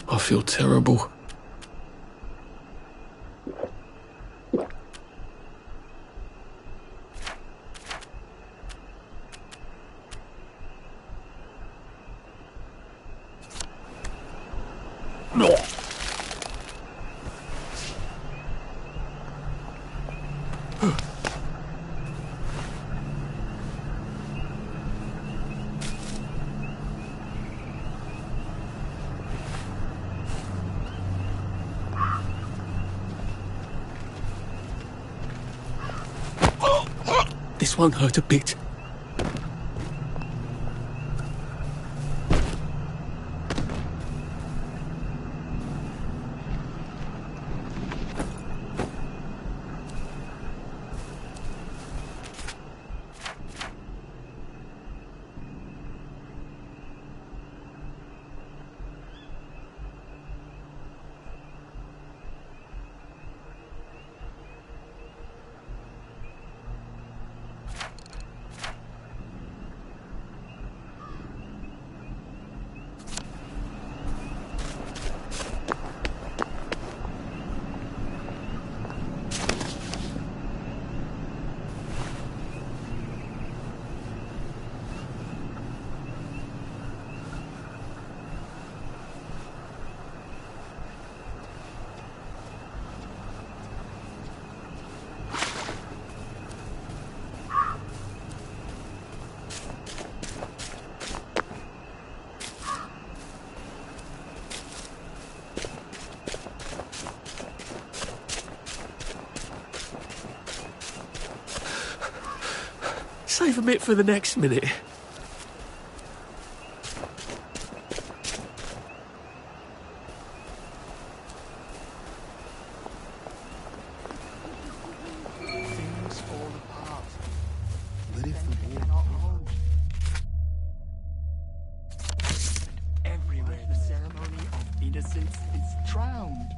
I feel terrible. This won't hurt a bit. Save a bit for the next minute. Things fall apart. But if the war cannot hold. Everywhere the ceremony of innocence is drowned.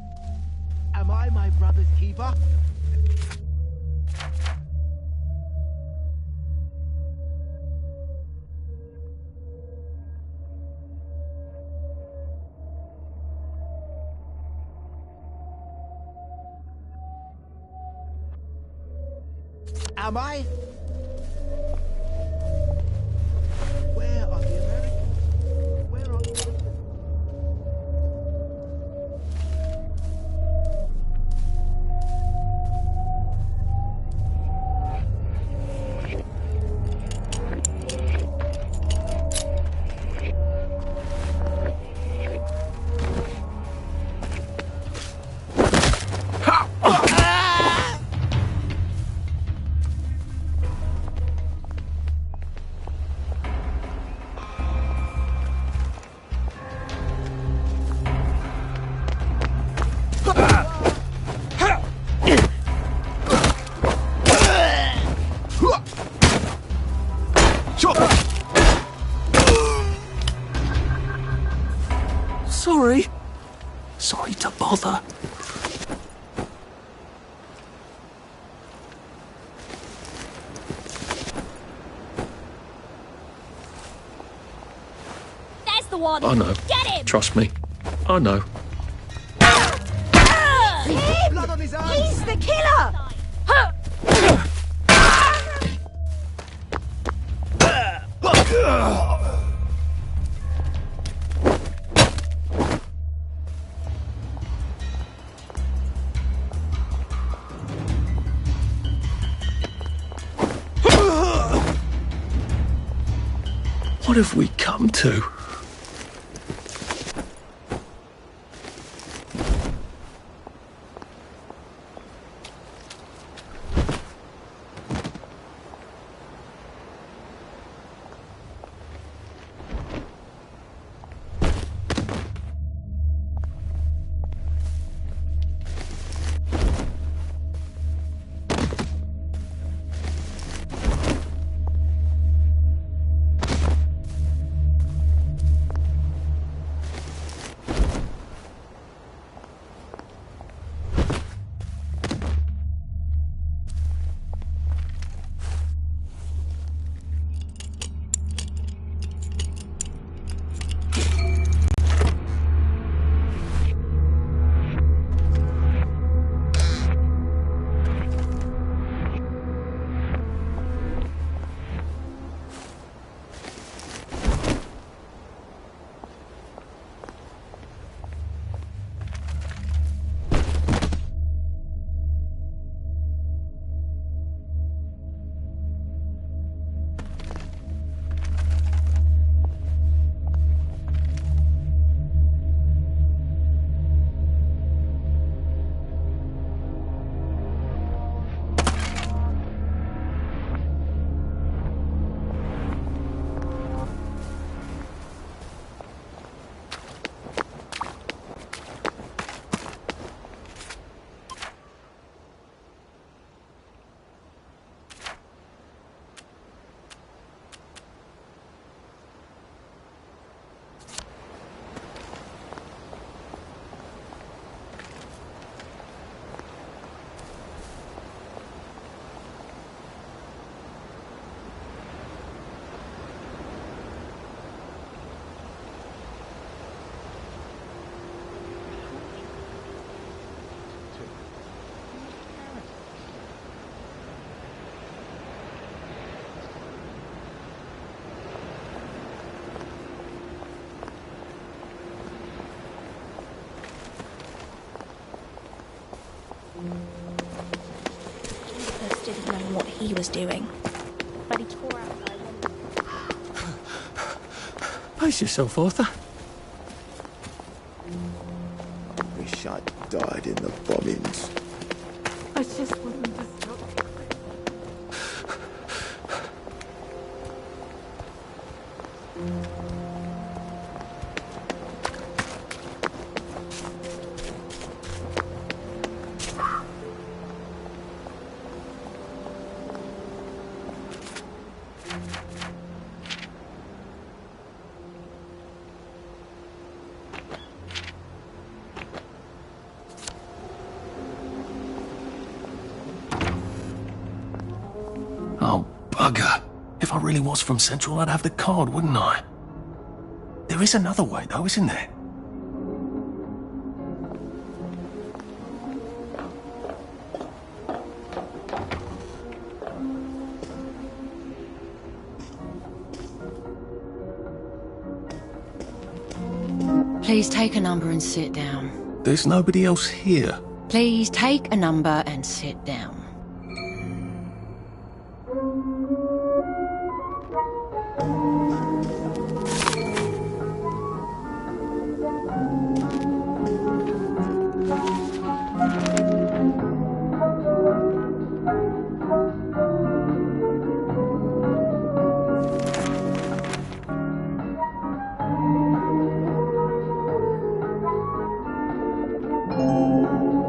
Am I my brother's keeper? Am I? Where are the Americans? Where are the others? Sorry to bother. There's the one. I know. Get him. Trust me. I know. Him! Blood on his hands. He's the killer. What have we come to? he was doing. But he tore out my window. Pace yourself, Arthur. Wish I'd died in the bombings. I just want them to stop. Oh, bugger. If I really was from Central, I'd have the card, wouldn't I? There is another way, though, isn't there? Please take a number and sit down. There's nobody else here. Please take a number and sit down.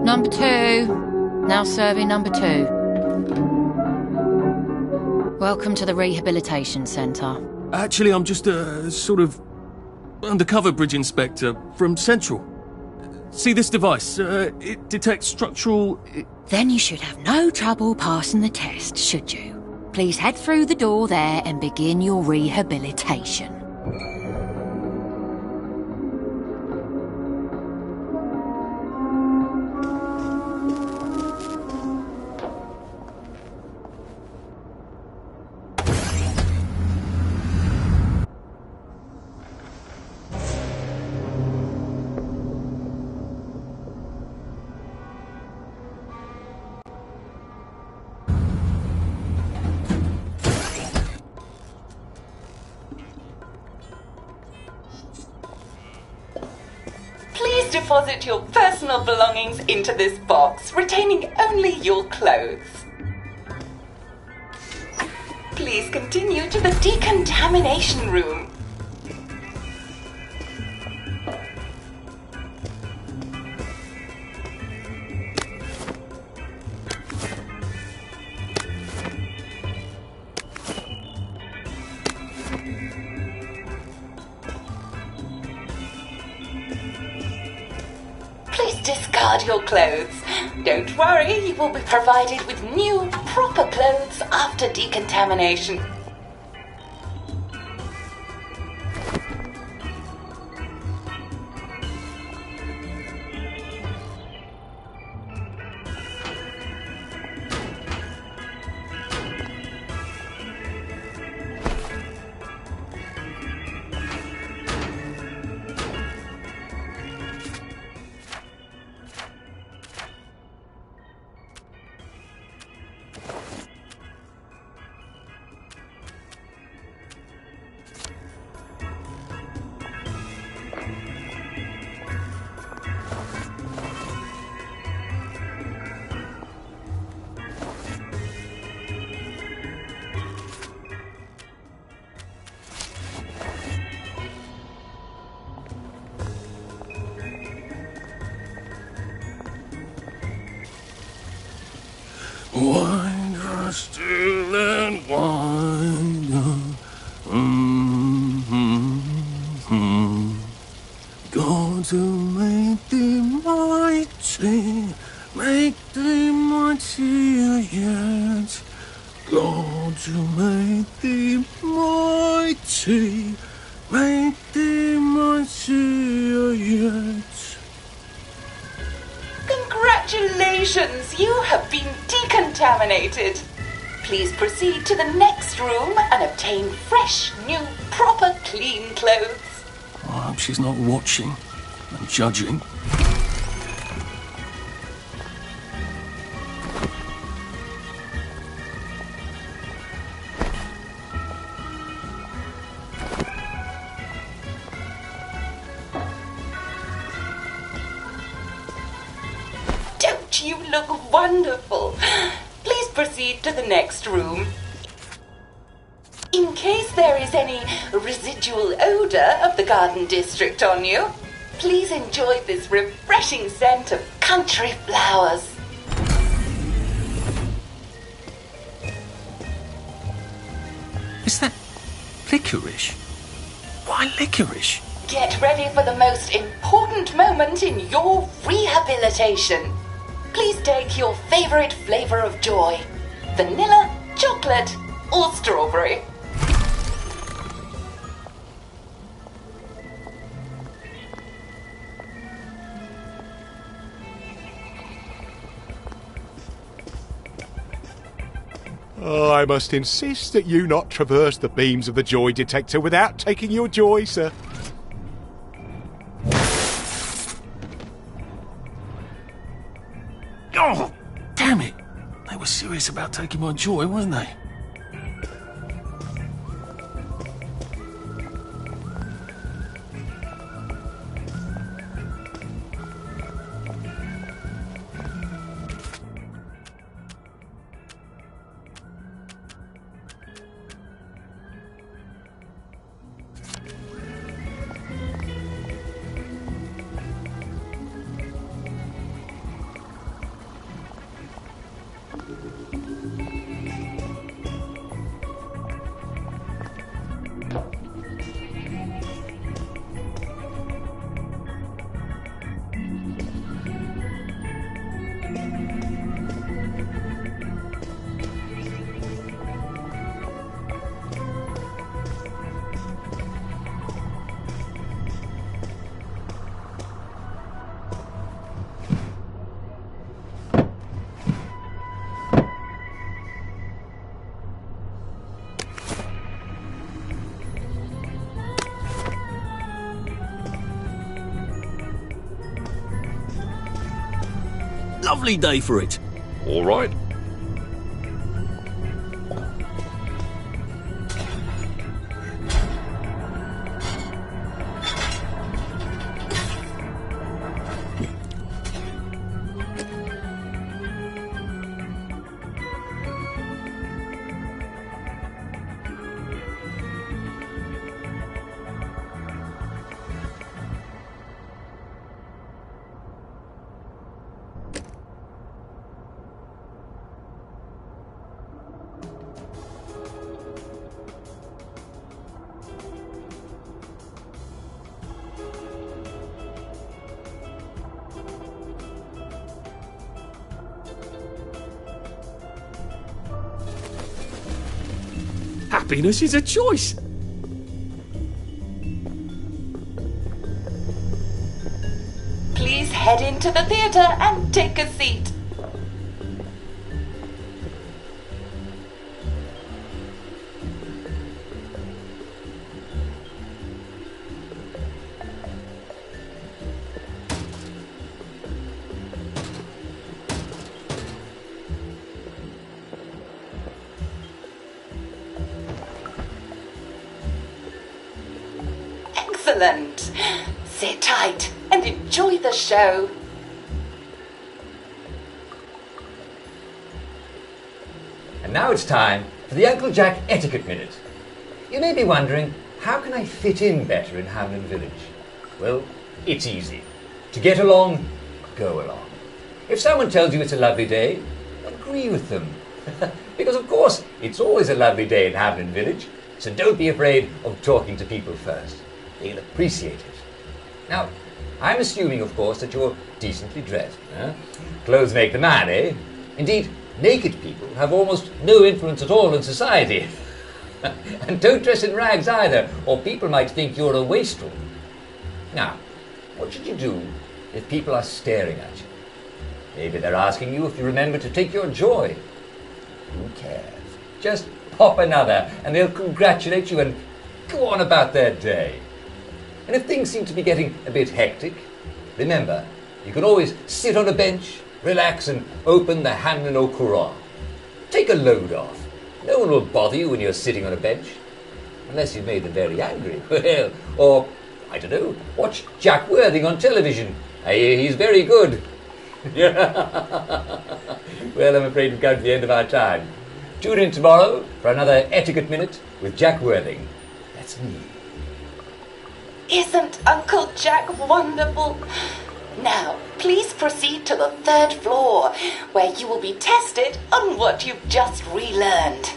Number 2. Now serving number 2. Welcome to the Rehabilitation Centre. Actually, I'm just a sort of undercover bridge inspector from Central. See this device? It detects structural... Then you should have no trouble passing the test, should you? Please head through the door there and begin your rehabilitation. Please deposit your personal belongings into this box, retaining only your clothes. Please continue to the decontamination room. Please discard your clothes. Don't worry, you will be provided with new, proper clothes after decontamination. Wind still and wind. God to make thee mighty, make thee mightier yet. God to make thee mighty, make thee mightier yet. Congratulations, you have been decontaminated. Please proceed to the next room and obtain fresh, new, proper, clean clothes. I hope she's not watching and judging. gosh, you look wonderful. Please proceed to the next room. In case there is any residual odor of the Garden District on you, please enjoy this refreshing scent of country flowers. Is that licorice? Why licorice? Get ready for the most important moment in your rehabilitation. Please take your favorite flavor of joy: vanilla, chocolate, or strawberry. I must insist that you not traverse the beams of the joy detector without taking your joy, sir. Oh, damn it! They were serious about taking my joy, weren't they? Lovely day for it. All right. Happiness is a choice. Please head into the theater and take a seat. Excellent. Sit tight and enjoy the show. And now it's time for the Uncle Jack Etiquette Minute. You may be wondering, how can I fit in better in Hamlin Village? Well, it's easy. To get along, go along. If someone tells you it's a lovely day, agree with them. Because of course, it's always a lovely day in Hamlin Village, so don't be afraid of talking to people first. They'll appreciate it. Now, I'm assuming, of course, that you're decently dressed. Clothes make the man, eh? Indeed, naked people have almost no influence at all in society. And don't dress in rags either, or people might think you're a wastrel. Now, what should you do if people are staring at you? Maybe they're asking you if you remember to take your joy. Who cares? Just pop another, and they'll congratulate you and go on about their day. And if things seem to be getting a bit hectic, remember, you can always sit on a bench, relax and open the Hamlin au Courant. Take a load off. No one will bother you when you're sitting on a bench. Unless you've made them very angry. Well, or, I don't know, watch Jack Worthing on television. I hear he's very good. Well, I'm afraid we've come to the end of our time. Tune in tomorrow for another Etiquette Minute with Jack Worthing. That's me. Isn't Uncle Jack wonderful? Now, please proceed to the 3rd floor, where you will be tested on what you've just relearned.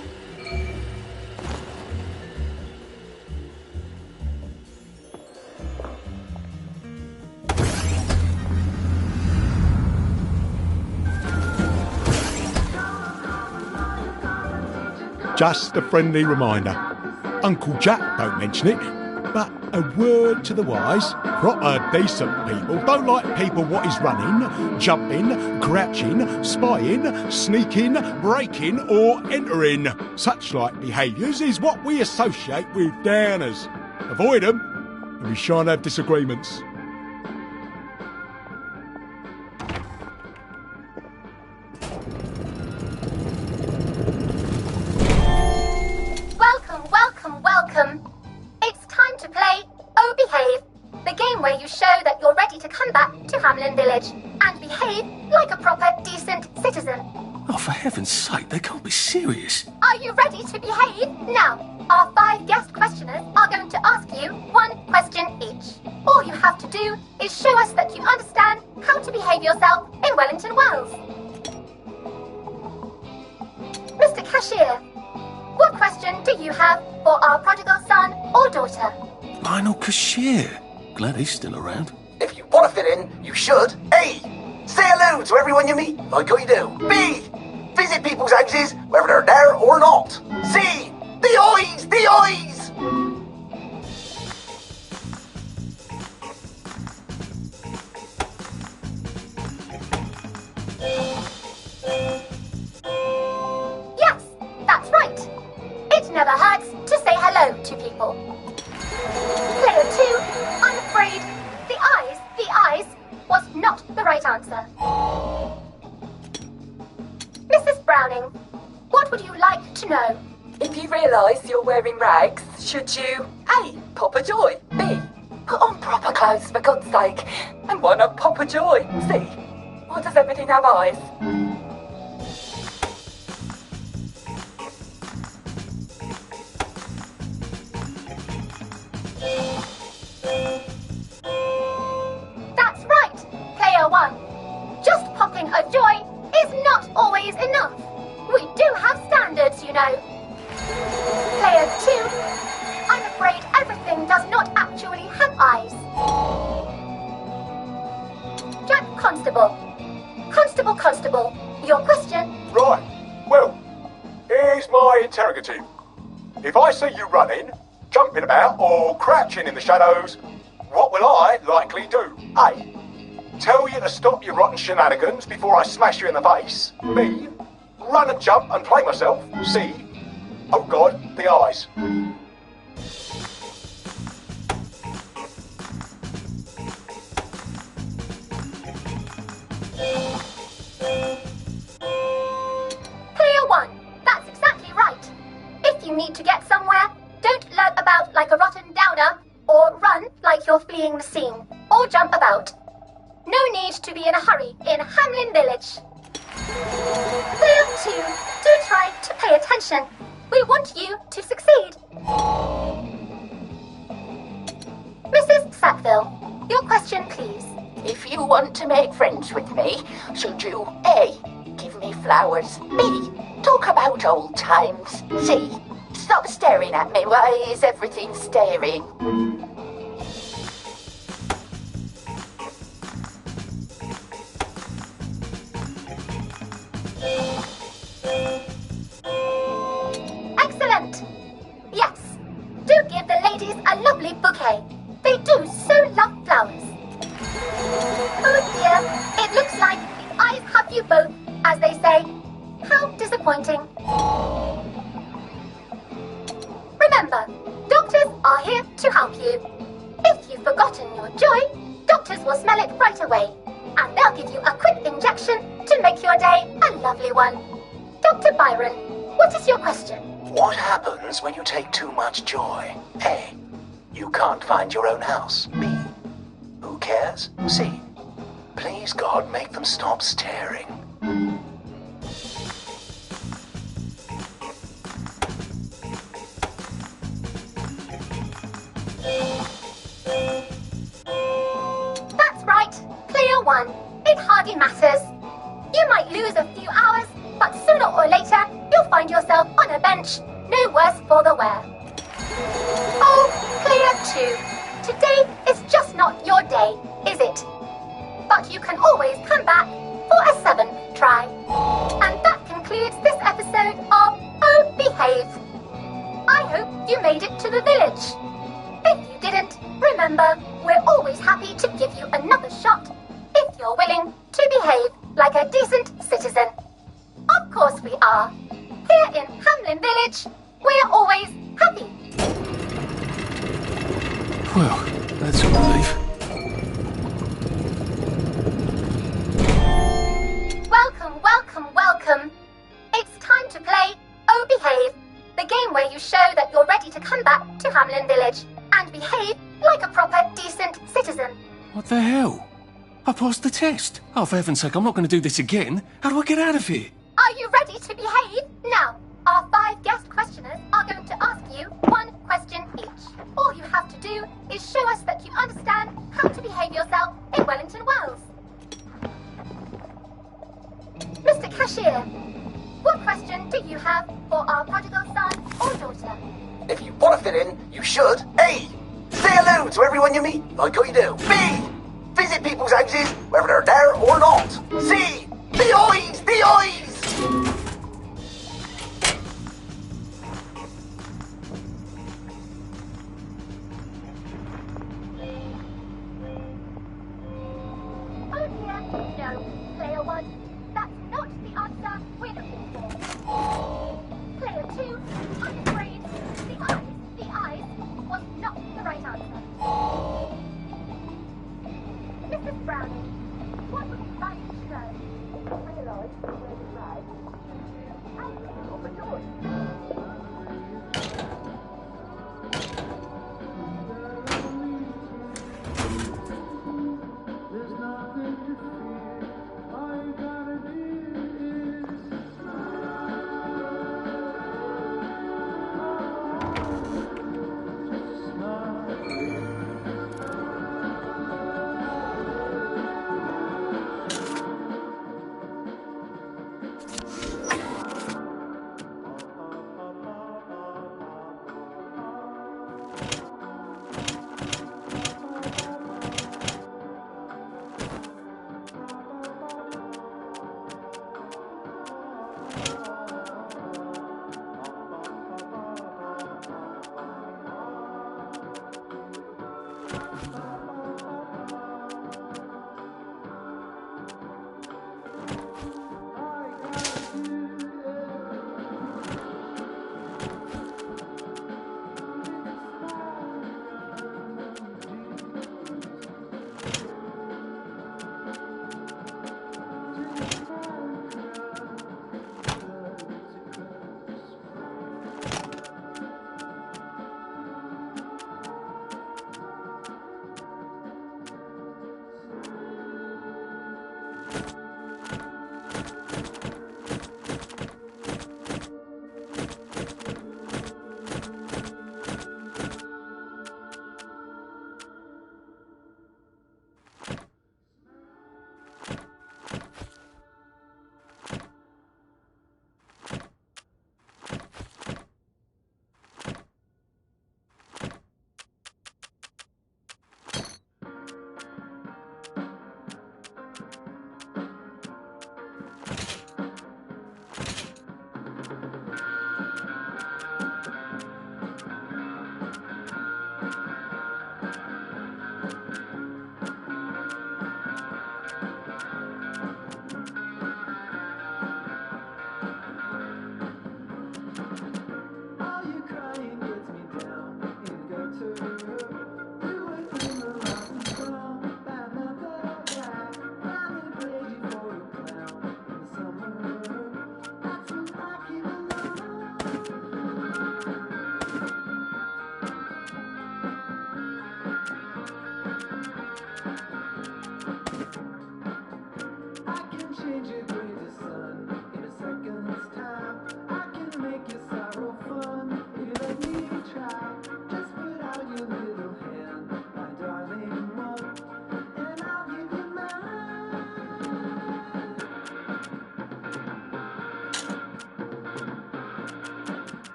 Just a friendly reminder. Uncle Jack don't mention it, but a word to the wise. Proper decent people don't like people what is running, jumping, crouching, spying, sneaking, breaking or entering. Such like behaviours is what we associate with downers. Avoid them and we shan't have disagreements. Welcome. It's time to play Oh Behave, the game where you show that you're ready to come back to Hamlin Village and behave like a proper, decent citizen. Oh, for heaven's sake, they can't be serious. Are you ready to behave? Now, our 5 guest questioners are going to ask you 1 question each. All you have to do is show us that you understand how to behave yourself in Wellington, Wales. Mr. Cashier, what question do you have for our prodigal son or daughter? Lionel Cashier. Glad he's still around. If you want to fit in, you should. A. Say hello to everyone you meet, like how you do. B. Visit people's houses, whether they're there or not. C. The eyes! The eyes! Yes, that's right. It never hurts to say hello to people. Player 2, I'm afraid the eyes was not the right answer. Mrs. Browning, what would you like to know? If you realise you're wearing rags, should you A. Pop a joy, B. Put on proper clothes for God's sake, and why not pop a joy, C. Why does everything have eyes? That's right, Player 1. Just popping a joy is not always enough. We do have standards, you know. Player 2, I'm afraid everything does not actually have eyes. Jack Constable. Constable, your question. Right, well, here's my interrogative. If I see you running, jumping about, or crouching in the shadows, what will I likely do? A. Tell you to stop your rotten shenanigans before I smash you in the face. B. Run and jump and play myself. C. Oh God, the eyes. Player 1, that's exactly right. If you need to get somewhere, don't lurk about like a rotten downer, or run like you're fleeing the scene, or jump about. No need to be in a hurry in Hamlin Village. Player 2, do try to pay attention. We want you to succeed. Mrs. Sackville, your question, please. If you want to make friends with me, should you A. Give me flowers, B. Talk about old times, C. Stop staring at me, why is everything staring? Excellent! Yes, do give the ladies a lovely bouquet. They do so love flowers. Oh dear, it looks like the eyes have you both, as they say. How disappointing. Remember, doctors are here to help you. If you've forgotten your joy, doctors will smell it right away, and they'll give you a quick injection to make your day a lovely one. Dr. Byron, what is your question? What happens when you take too much joy? A. You can't find your own house. B. Who cares? C. Please Please, God, make them stop staring. That's right. Clear one. It hardly matters. You might lose a few hours, but sooner or later, you'll find yourself on a bench, no worse for the wear. Oh, clear two. Today is just not your day, is it? But you can always come back for a seventh try. And that concludes this episode of Oh Behave. I hope you made it to the village. If you didn't, remember, we're always happy to give you another shot if you're willing to behave like a decent citizen. Of course we are. Here in Hamlin Village, we're always happy. Well, that's a relief. Welcome, welcome, welcome. It's time to play Oh Behave, the game where you show that you're ready to come back to Hamlin Village and behave like a proper, decent citizen. What the hell? I passed the test. Oh, for heaven's sake, I'm not going to do this again. How do I get out of here? Are you ready to behave? Now, our 5 guest questioners are going to ask you 1 question each. All you have to do is show us that you understand how to behave yourself in Wellington Wells. Mr. Cashier, what question do you have for our prodigal son or daughter? If you want to fit in, you should. A. Say hello to everyone you meet, like how you do. B. Visit people's houses, whether they're there or not. C. The eyes! The eyes! Oh dear, no. Player 1, that's not the answer we're looking for. Player 2, I'm afraid the eyes was not the right answer. Mrs. Browning, what would you like to know? Realize where the flag and open doors.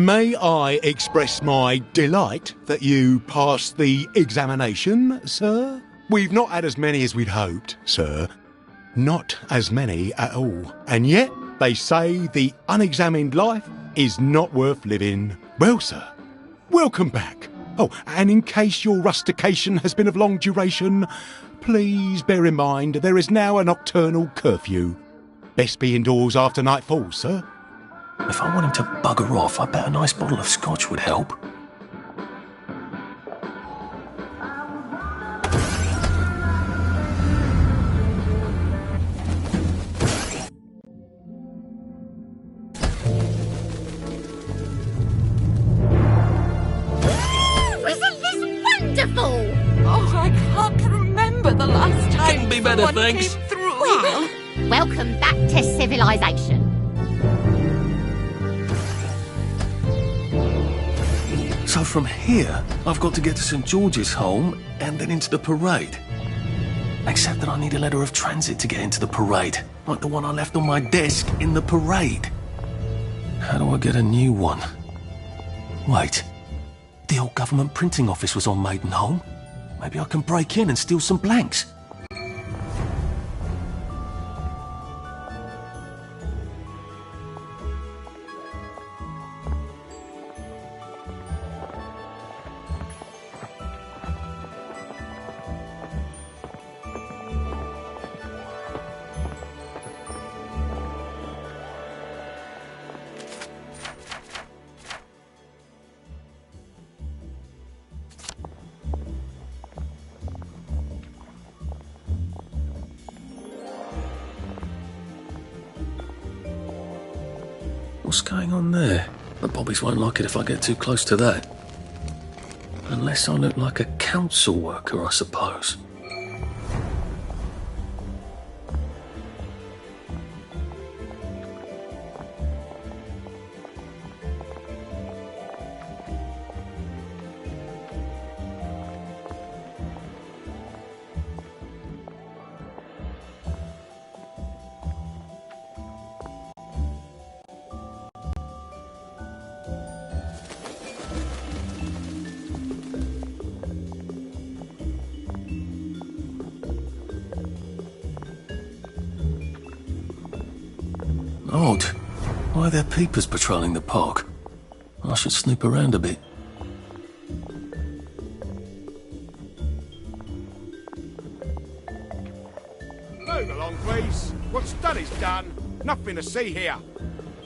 May I express my delight that you passed the examination, sir? We've not had as many as we'd hoped, sir. Not as many at all. And yet, they say the unexamined life is not worth living. Well, sir, welcome back. Oh, and in case your rustication has been of long duration, please bear in mind there is now a nocturnal curfew. Best be indoors after nightfall, sir. If I want him to bugger off, I bet a nice bottle of scotch would help. Isn't this wonderful? Oh, I can't remember the last time Couldn't be better, someone thanks. came through. Well, welcome back to civilization. So from here, I've got to get to St. George's home and then into the parade. Except that I need a letter of transit to get into the parade, like the one I left on my desk in the parade. How do I get a new one? Wait, the old government printing office was on Maidenholm. Maybe I can break in and steal some blanks. What's going on there? The bobbies won't like it if I get too close to that. Unless I look like a council worker, I suppose. Odd. Why are there peepers patrolling the park? I should snoop around a bit. Move along, please. What's done is done. Nothing to see here.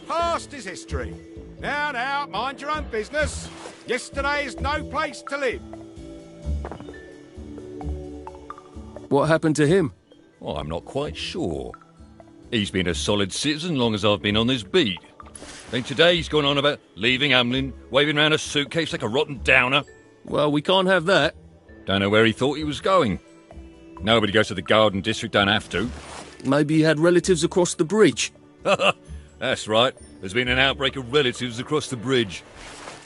Past is history. Now, mind your own business. Yesterday is no place to live. What happened to him? Well, I'm not quite sure. He's been a solid citizen long as I've been on this beat. Then today he's gone on about leaving Hamlin, waving around a suitcase like a rotten downer. Well, we can't have that. Don't know where he thought he was going. Nobody goes to the Garden District, don't have to. Maybe he had relatives across the bridge. That's right. There's been an outbreak of relatives across the bridge.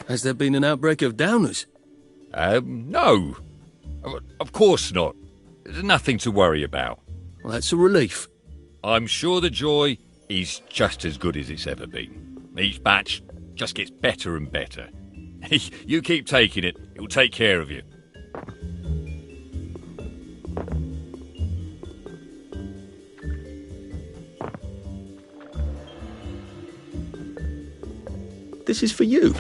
Has there been an outbreak of downers? No. Of course not. There's nothing to worry about. Well, that's a relief. I'm sure the joy is just as good as it's ever been. Each batch just gets better and better. You keep taking it, it'll take care of you. This is for you.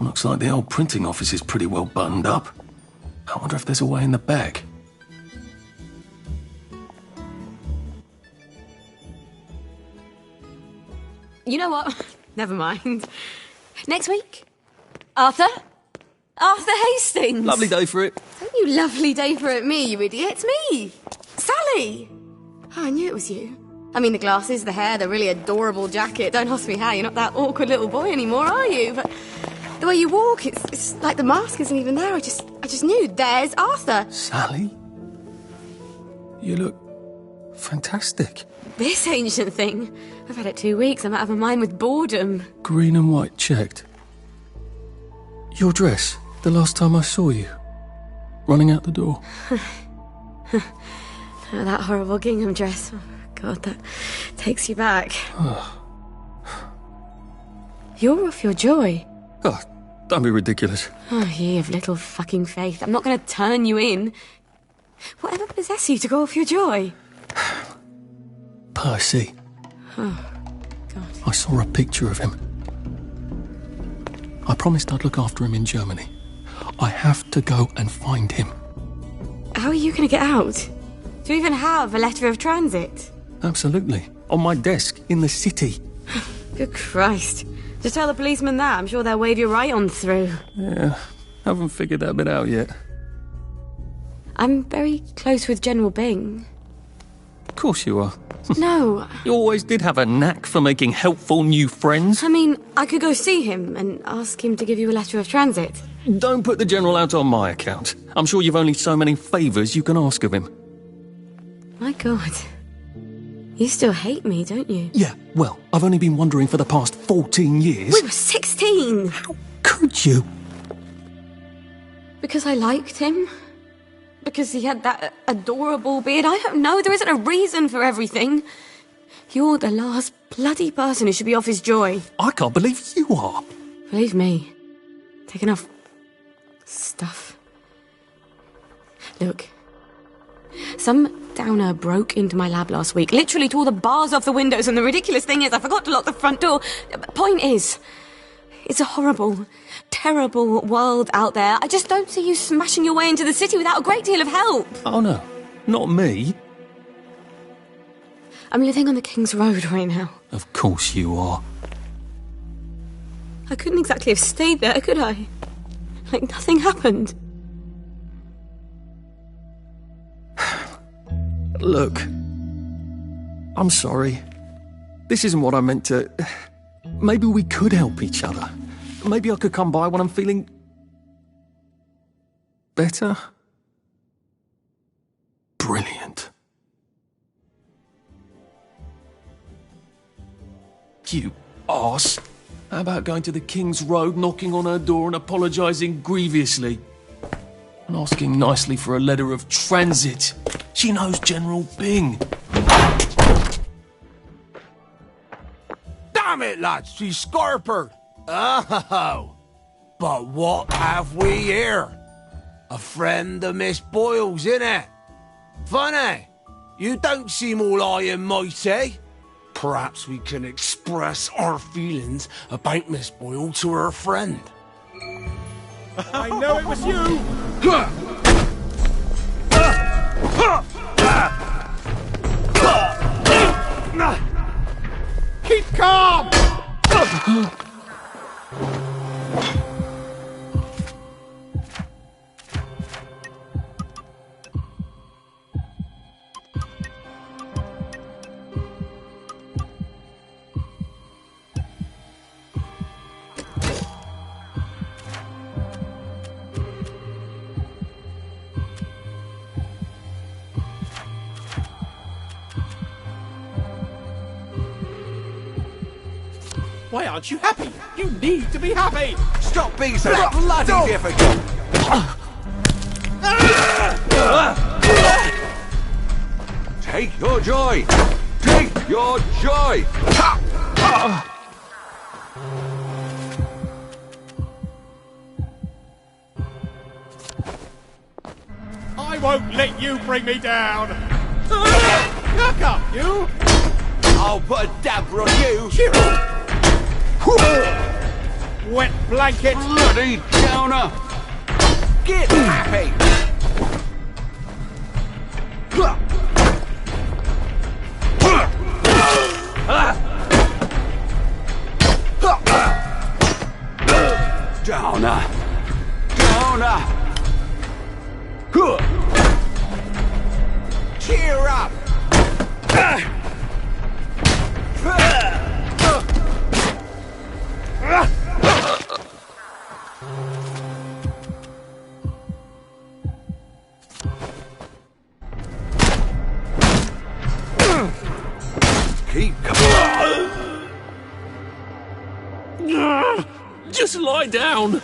Looks like the old printing office is pretty well buttoned up. I wonder if there's a way in the back. You know what? Never mind. Next week? Arthur? Arthur Hastings! Lovely day for it. Don't you lovely day for it me, you idiot. It's me! Sally! Oh, I knew it was you. I mean, the glasses, the hair, the really adorable jacket. Don't ask me how, you're not that awkward little boy anymore, are you? But the way you walk, it's like the mask isn't even there. I just knew. There's Arthur. Sally? You look fantastic. This ancient thing. I've had it 2 weeks. I'm out of my mind with boredom. Green and white checked. Your dress, the last time I saw you. Running out the door. Oh, that horrible gingham dress. Oh, God, that takes you back. You're off your joy. Oh, don't be ridiculous. Oh, ye of little fucking faith. I'm not going to turn you in. Whatever possessed you to go off your joy? Percy. Oh, God. I saw a picture of him. I promised I'd look after him in Germany. I have to go and find him. How are you going to get out? Do you even have a letter of transit? Absolutely. On my desk, in the city. Good Christ. Just tell the policeman that. I'm sure they'll wave you right on through. Yeah, haven't figured that bit out yet. I'm very close with General Byng. Of course you are. No. You always did have a knack for making helpful new friends. I mean, I could go see him and ask him to give you a letter of transit. Don't put the General out on my account. I'm sure you've only so many favours you can ask of him. My God. You still hate me, don't you? Yeah, well, I've only been wondering for the past 14 years. We were 16! How could you? Because I liked him? Because he had that adorable beard? I don't know, there isn't a reason for everything. You're the last bloody person who should be off his joy. I can't believe you are. Believe me. Take enough stuff. Look. Some downer broke into my lab last week, literally tore the bars off the windows, and the ridiculous thing is I forgot to lock the front door. Point is, it's a horrible, terrible world out there. I just don't see you smashing your way into the city without a great deal of help. Oh no, not me. I'm living on the King's Road right now. Of course you are. I couldn't exactly have stayed there, could I? Like nothing happened. Look, I'm sorry. This isn't what I meant to... Maybe we could help each other. Maybe I could come by when I'm feeling... better? Brilliant. You arse. How about going to the King's Road, knocking on her door and apologising grievously? And asking nicely for a letter of transit. She knows General Byng. Damn it, lads, she's scarpered. Oh, but what have we here? A friend of Miss Boyle's, innit? Funny, you don't seem all high and mighty. Perhaps we can express our feelings about Miss Boyle to her friend. I know it was you! Keep calm! Why aren't you happy? You need to be happy! Stop being so bloody difficult! Take your joy! Take your joy! I won't let you bring me down! Look up, you! I'll put a damper on you! wet blanket! Bloody downer! Get happy! Downer! Downer! Cheer up! Keep Just lie down.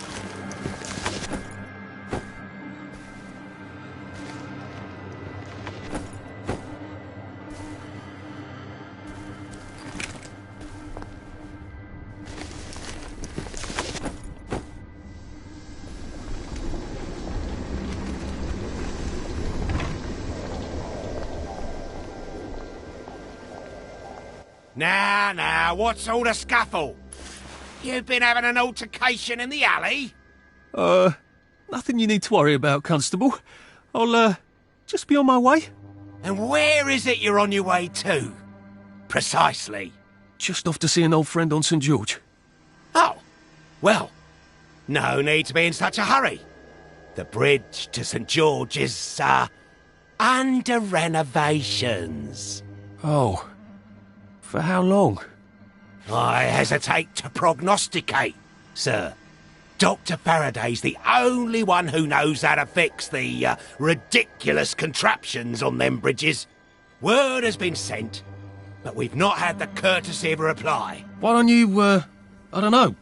Now, what's all the scuffle? You've been having an altercation in the alley? Nothing you need to worry about, Constable. I'll, just be on my way. And where is it you're on your way to? Precisely. Just off to see an old friend on St. George. Oh, well, no need to be in such a hurry. The bridge to St. George is, under renovations. Oh. For how long? I hesitate to prognosticate, sir. Dr. Faraday's the only one who knows how to fix the ridiculous contraptions on them bridges. Word has been sent, but we've not had the courtesy of a reply. Why don't you, I don't know,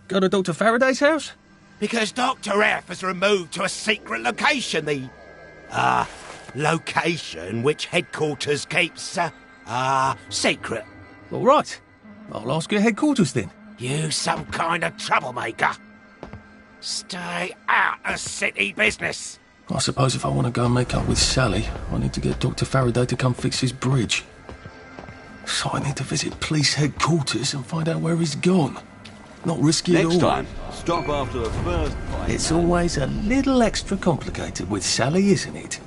go to Dr. Faraday's house? Because Dr. F has removed to a secret location, the, location which headquarters keeps, secret. All right. I'll ask your headquarters then. You some kind of troublemaker. Stay out of city business. I suppose if I want to go and make up with Sally, I need to get Dr. Faraday to come fix his bridge. So I need to visit police headquarters and find out where he's gone. Not risky at all. Next time, stop after the first fight. It's always a little extra complicated with Sally, isn't it?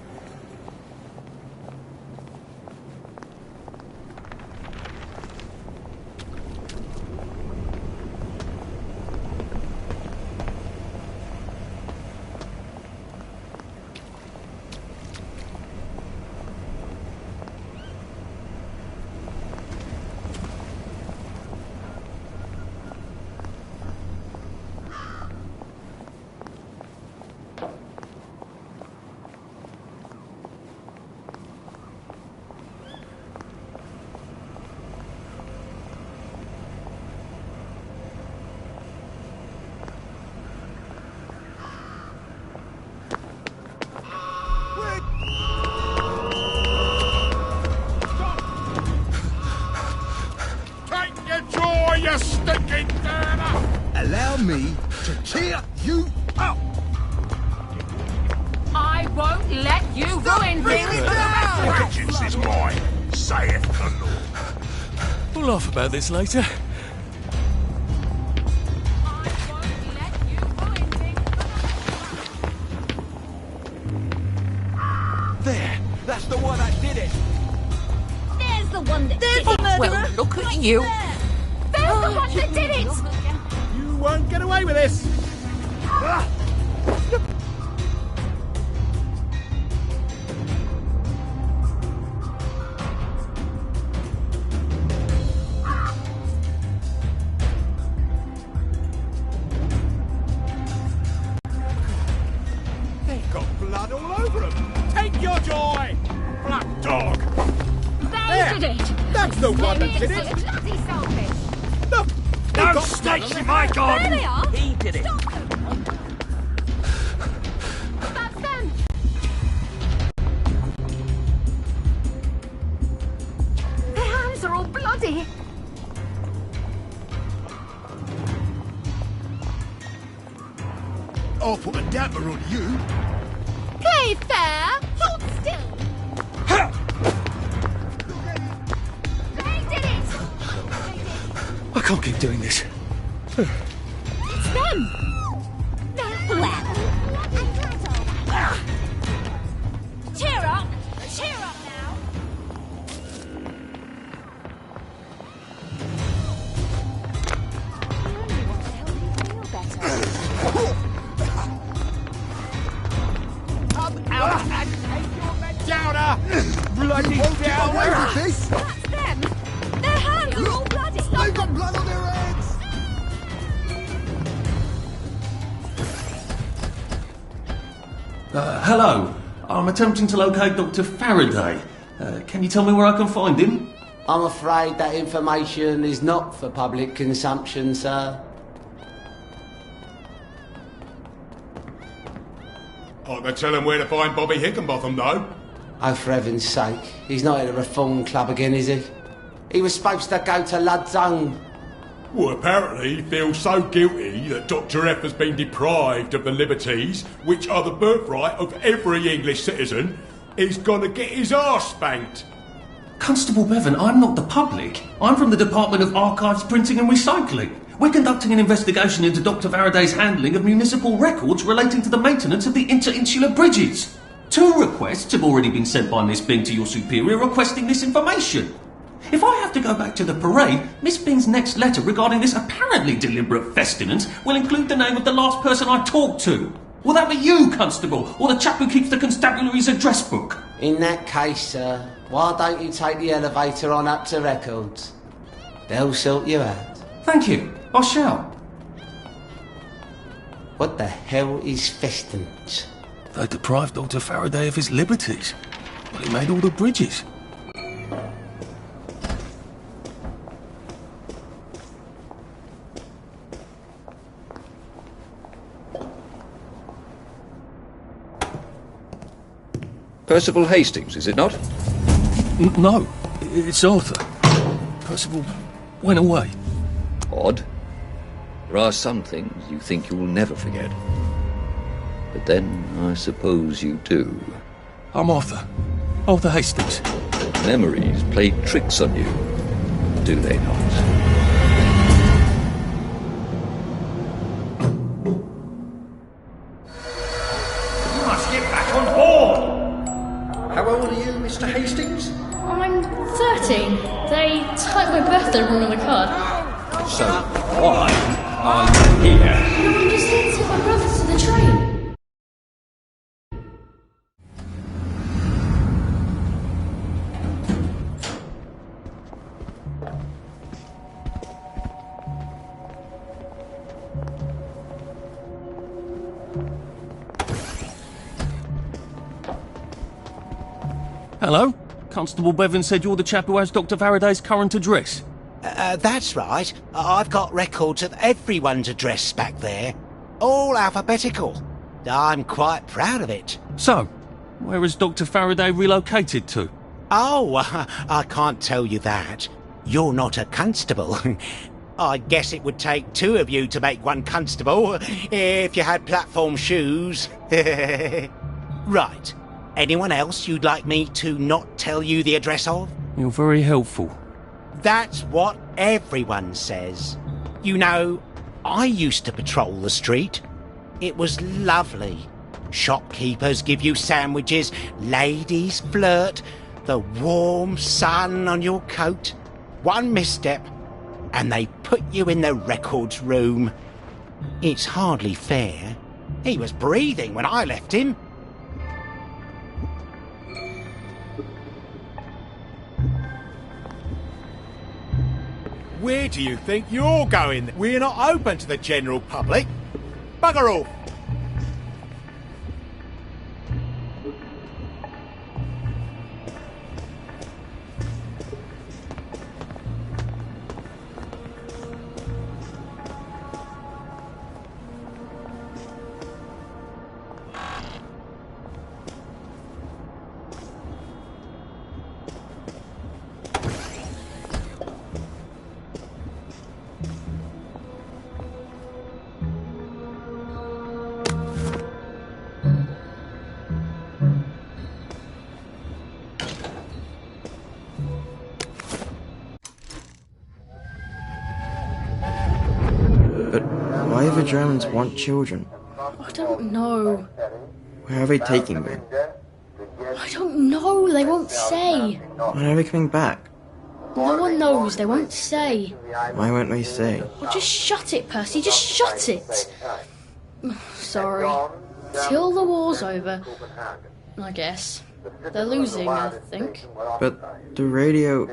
You stinking burner! Allow me to tear you up! I won't let you ruin things. Vengeance is mine, saith the Lord. We'll laugh about this later. There! That's the one that did it! There's the one that did it. Well, look at you. There's the one that did it. You won't get away with this! They've got blood all over them! Take your joy! Black dog! They did it. That's the one that did it! Bloody selfish. Look! No snakes in my garden! There they are. He did it! That's them! Their hands are all bloody. I'll put a damper on you. Play fair! Hold still! They did it! I can't keep doing this. It's run! Well. Cheer up! Cheer up now! Come out and take your men downer! Bloody downer! That's them! Their hands are all bloody! They've got blood on their heads! Hello. I'm attempting to locate Dr. Faraday. Can you tell me where I can find him? I'm afraid that information is not for public consumption, sir. I can tell him where to find Bobby Hickenbotham, though. Oh, for heaven's sake. He's not at a reform club again, is he? He was supposed to go to Lud's Own. Well, apparently he feels so guilty that Dr. F has been deprived of the liberties which are the birthright of every English citizen, he's gonna get his arse spanked. Constable Bevan, I'm not the public. I'm from the Department of Archives, Printing and Recycling. We're conducting an investigation into Dr. Faraday's handling of municipal records relating to the maintenance of the interinsular bridges. 2 requests have already been sent by Miss Bing to your superior requesting this information. If I have to go back to the parade, Miss Bing's next letter regarding this apparently deliberate festinance will include the name of the last person I talked to. Will that be you, Constable, or the chap who keeps the constabulary's address book? In that case, sir, why don't you take the elevator on up to records? They'll sort you out. Thank you. I shall. What the hell is festinance? They deprived Dr. Faraday of his liberties. Well, he made all the bridges. Percival Hastings, is it not? No, it's Arthur. Percival went away. Odd. There are some things you think you'll never forget. But then, I suppose you do. I'm Arthur. Arthur Hastings. Memories play tricks on you, do they not? You must get back on board! How old are you, Mr. Hastings? I'm 13. They typed my birthday wrong on the card. So, why are you here? No, I'm just here to take my brothers to the train. Hello? Constable Bevan said you're the chap who has Dr. Faraday's current address. That's right. I've got records of everyone's address back there. All alphabetical. I'm quite proud of it. So, where has Dr. Faraday relocated to? Oh, I can't tell you that. You're not a constable. I guess it would take 2 of you to make one constable, if you had platform shoes. Right. Anyone else you'd like me to not tell you the address of? You're very helpful. That's what everyone says. You know, I used to patrol the street. It was lovely. Shopkeepers give you sandwiches, ladies flirt, the warm sun on your coat. One misstep, and they put you in the records room. It's hardly fair. He was breathing when I left him. Where do you think you're going? We're not open to the general public. Bugger off! But why do the Germans want children? I don't know. Where are they taking them? I don't know. They won't say. When are they coming back? No one knows. They won't say. Why won't they say? Well, just shut it, Percy. Just shut it. Sorry. Till the war's over, I guess. They're losing, I think. But the radio...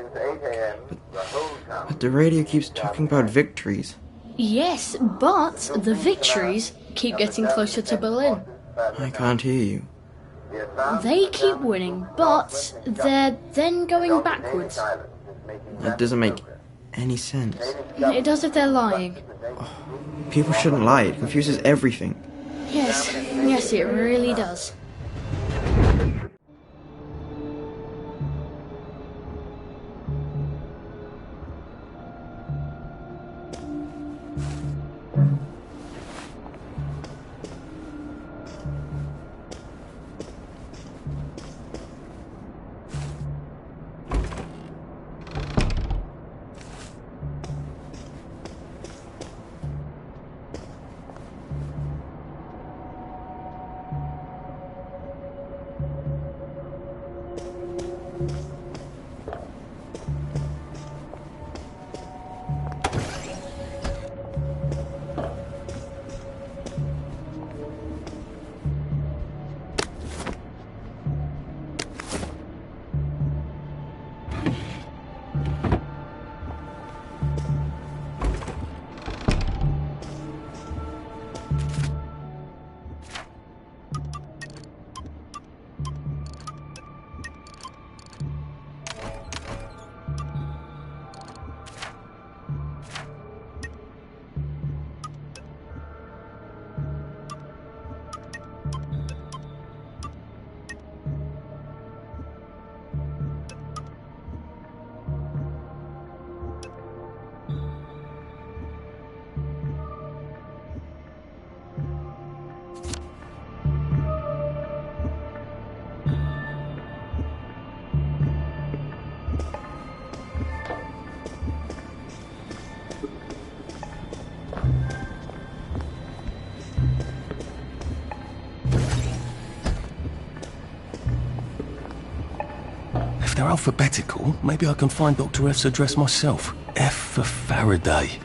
But the radio keeps talking about victories. Yes, but the victories keep getting closer to Berlin. I can't hear you. They keep winning, but they're then going backwards. That doesn't make any sense. It does if they're lying. People shouldn't lie. It confuses everything. Yes, it really does. If they're alphabetical, maybe I can find Dr. F's address myself. F for Faraday.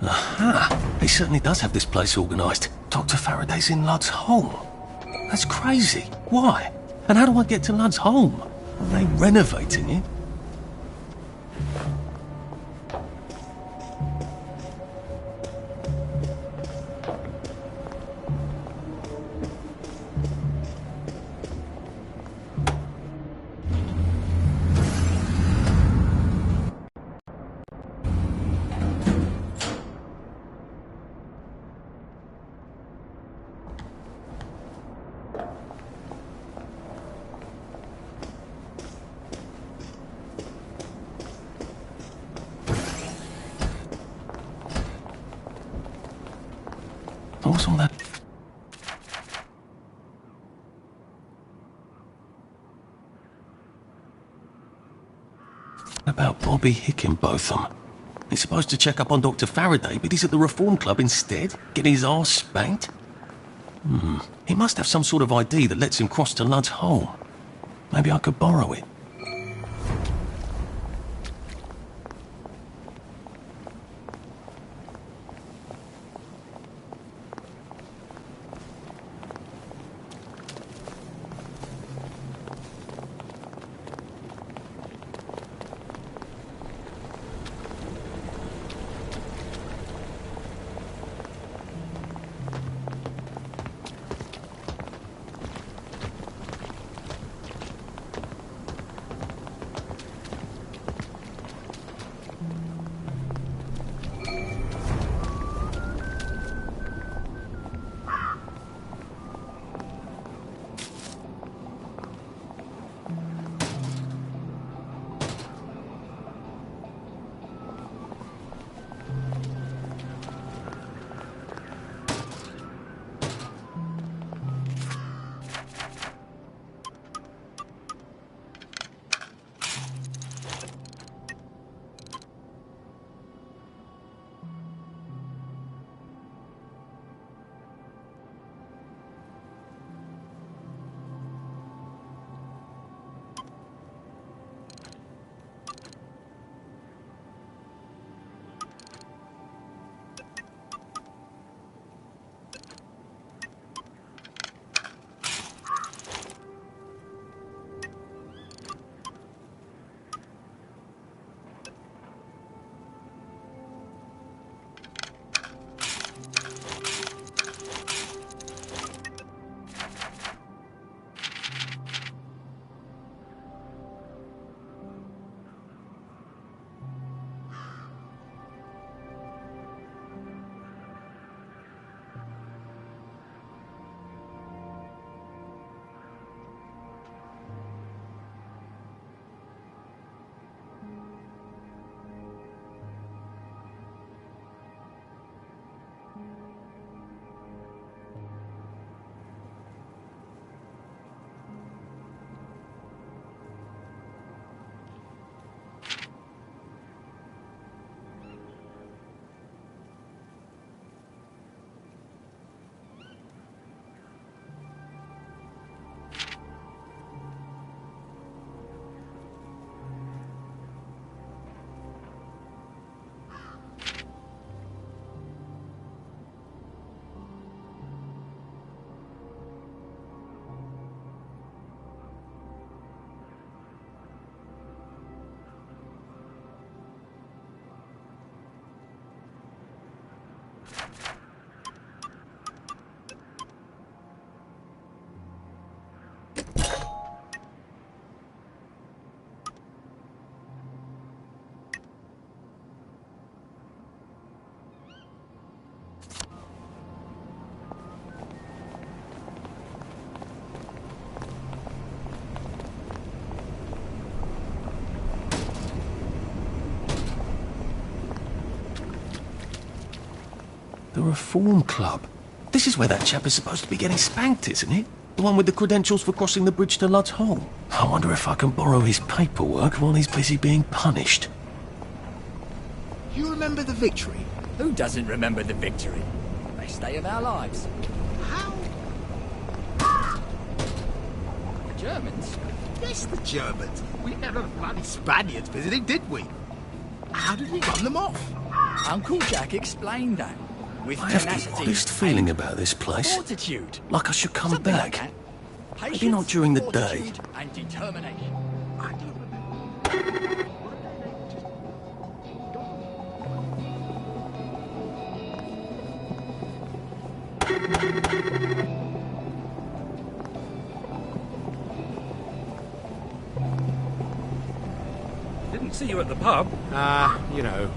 Aha! He certainly does have this place organised. Dr. Faraday's in Ludd's home. That's crazy. Why? And how do I get to Ludd's home? Are they renovating it? What's all that? About Bobby Hickenbotham. He's supposed to check up on Dr. Faraday, but he's at the Reform Club instead, getting his arse spanked. He must have some sort of ID that lets him cross to Ludd's home. Maybe I could borrow it. The Reform Club. This is where that chap is supposed to be getting spanked, isn't it? The one with the credentials for crossing the bridge to Lud's Hole. I wonder if I can borrow his paperwork while he's busy being punished. You remember the victory? Who doesn't remember the victory? Best day of our lives. How? The Germans? Yes, the Germans. We never bloody Spaniards visiting, did we? How did we run them off? Uncle Jack explained that. With I have the tenacity oddest feeling about this place. Fortitude. Like I should come Something back. like that. Maybe not during the day. Fortitude and determination. Didn't see you at the pub. You know.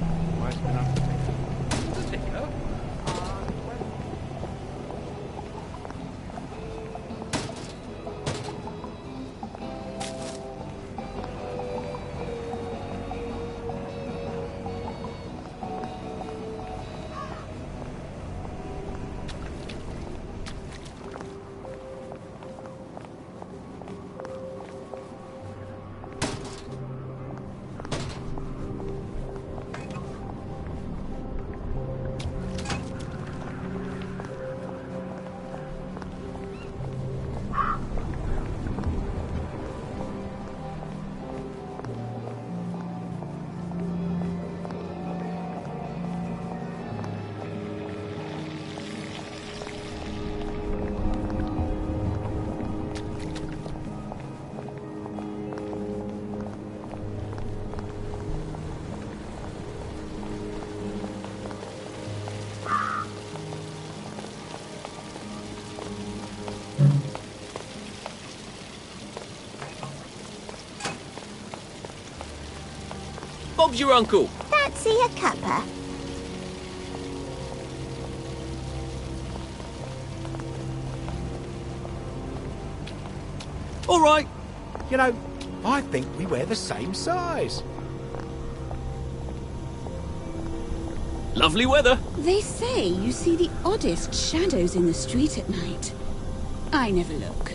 Bob's your uncle. Fancy a cuppa? All right. You know, I think we wear the same size. Lovely weather. They say you see the oddest shadows in the street at night. I never look.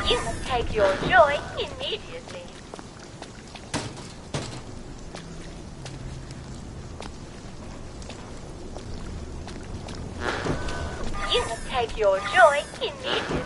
You must take your joy immediately. You must take your joy immediately.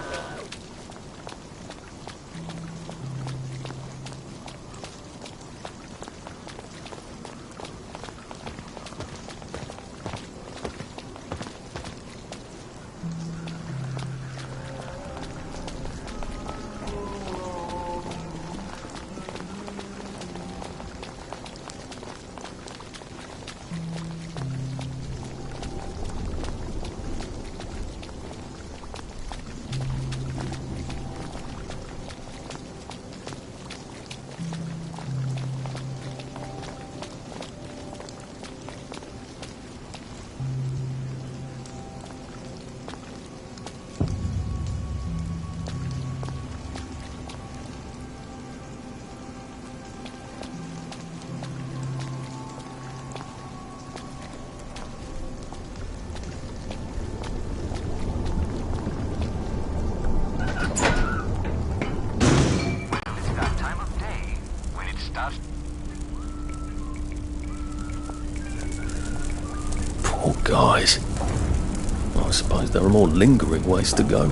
Poor guys. I suppose there are more lingering ways to go.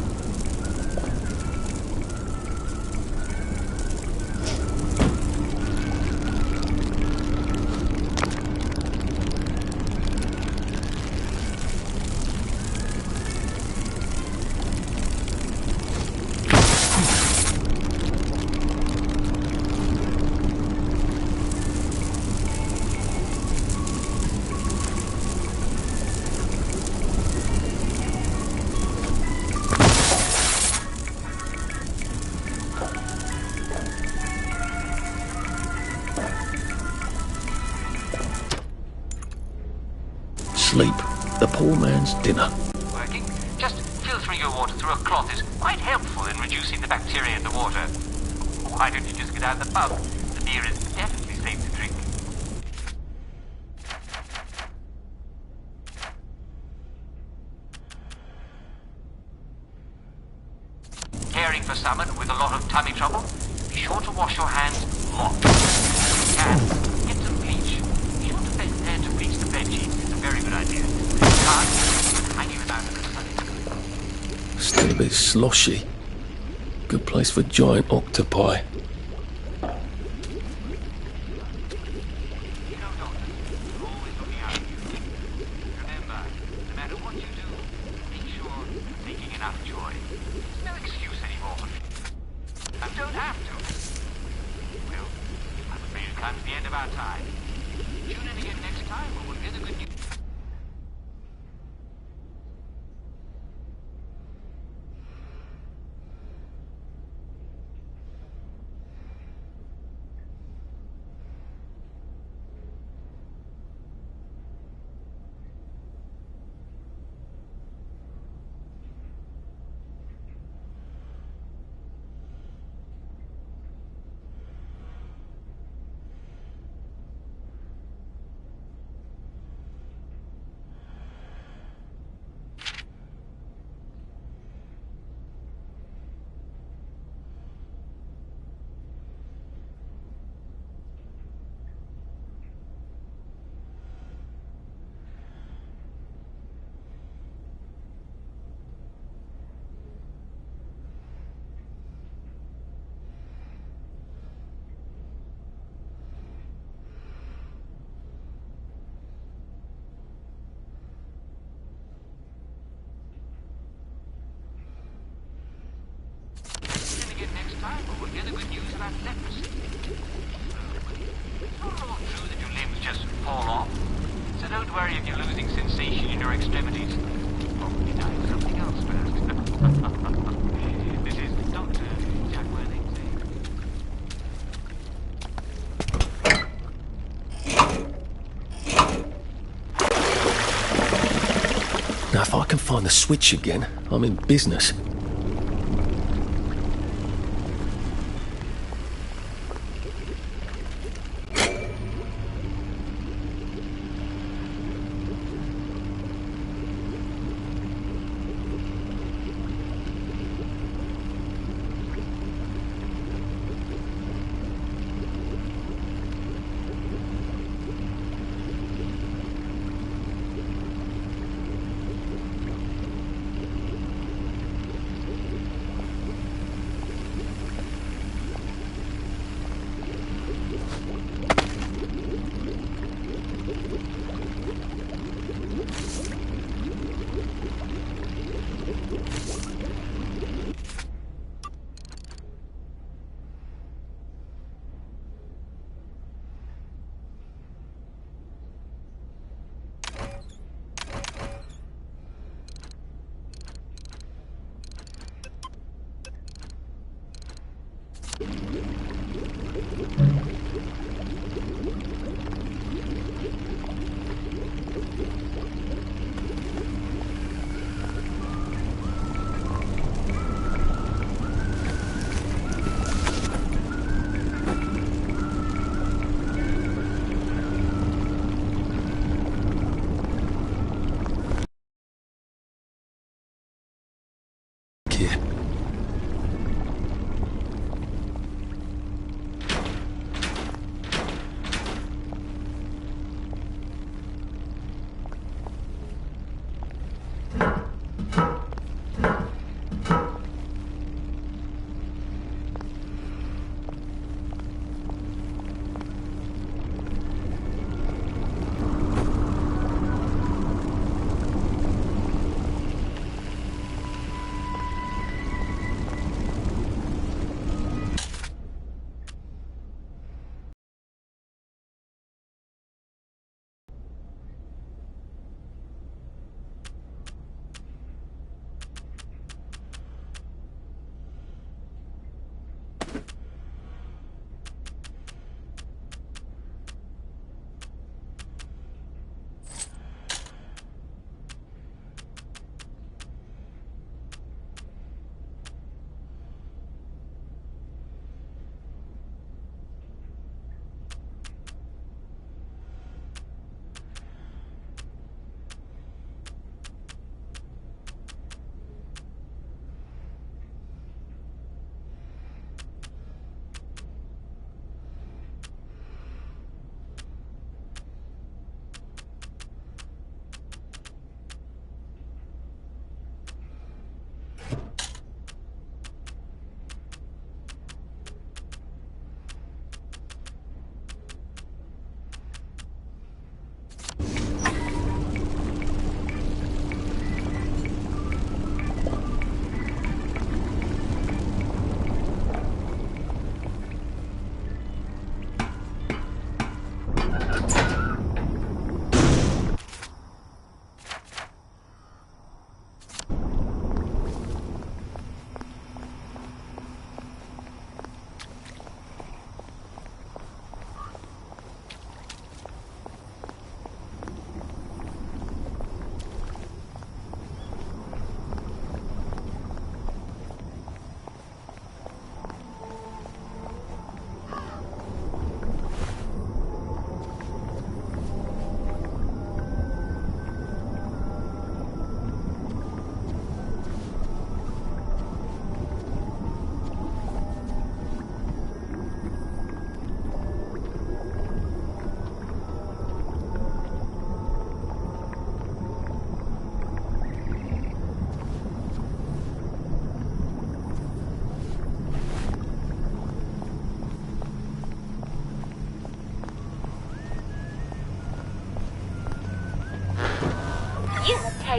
Sleep, the poor man's dinner. Working? Just filtering your water through a cloth is quite helpful in reducing the bacteria in the water. Why don't you just get out the pub? The beer is definitely safe to drink. Caring for someone with a lot of tummy trouble? Be sure to wash your hands lots. If you can, get some bleach. Be sure to bleach the bed sheets. It's a very good idea. If you can't, hang it out in the sun. Still a bit sloshy. Good place for giant octopi. Don't worry if you're losing sensation in your extremities. Probably dying of something else first. This is Dr. Jack Worthington. Now, if I can find the switch again, I'm in business.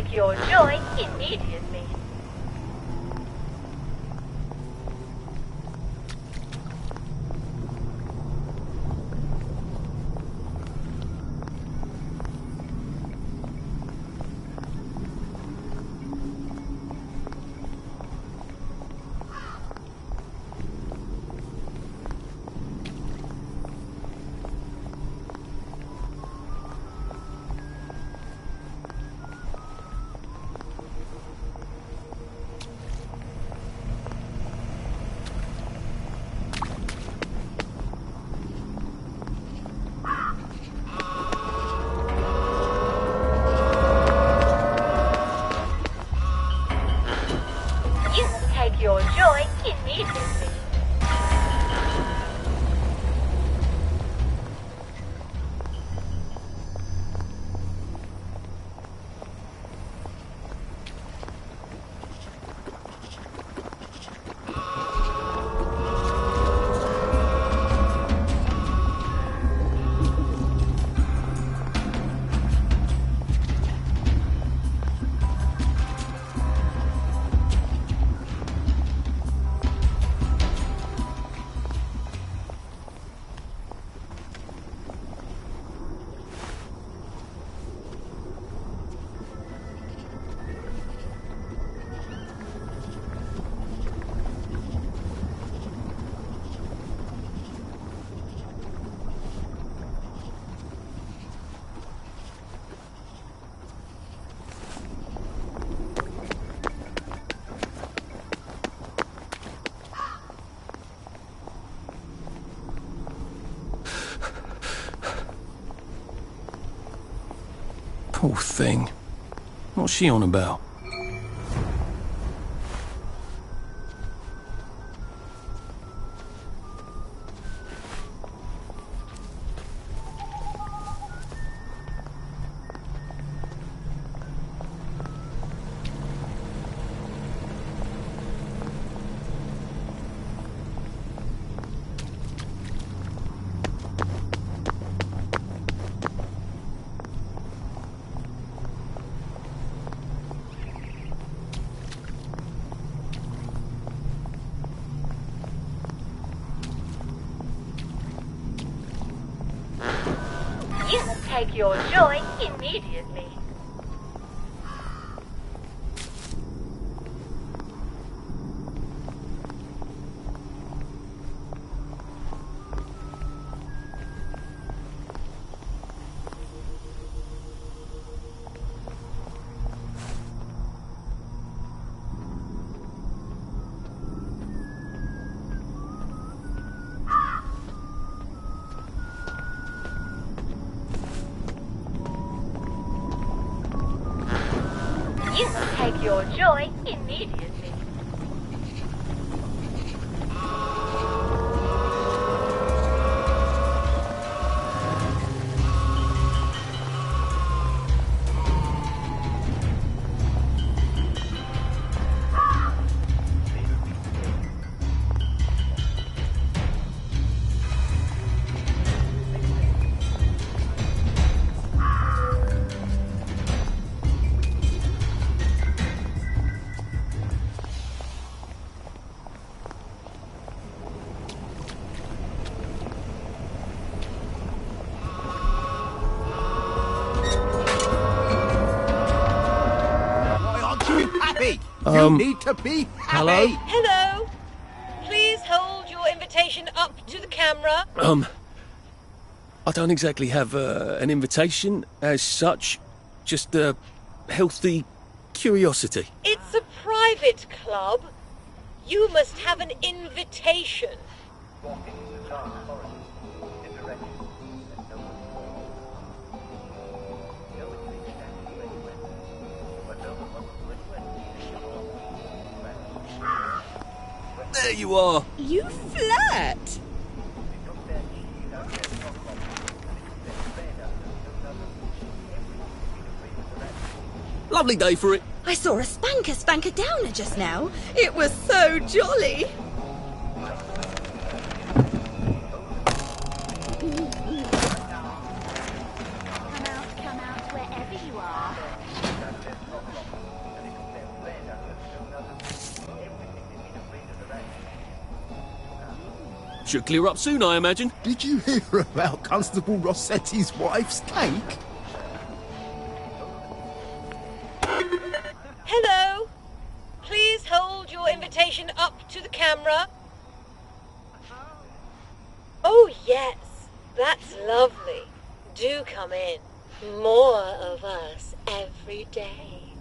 take your joy immediately. Your joy immediately. Poor thing. What's she on about? You take your joy immediately. You take your joy immediately. You need to be happy. Hello. Please hold your invitation up to the camera. I don't exactly have an invitation as such, just a healthy curiosity. It's a private club. You must have an invitation. There you are. You flirt. Lovely day for it. I saw a spanker downer just now. It was so jolly. Come out wherever you are. Should clear up soon, I imagine. Did you hear about Constable Rossetti's wife's cake? Hello. Please hold your invitation up to the camera. Oh, yes. That's lovely. Do come in. More of us every day.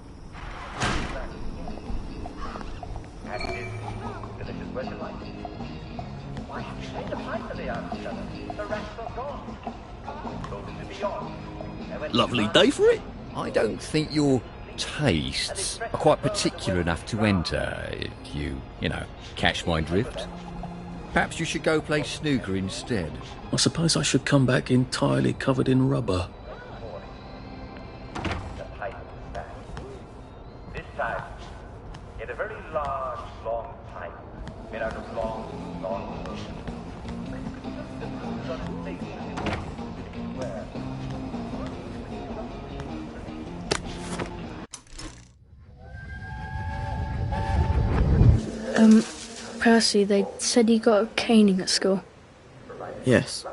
Lovely day for it. I don't think your tastes are quite particular enough to enter, if you know, catch my drift. Perhaps you should go play snooker instead. I suppose I should come back entirely covered in rubber. This time, in a very large, long pipe, made out of long ropes. Percy, they said you got a caning at school. Yes.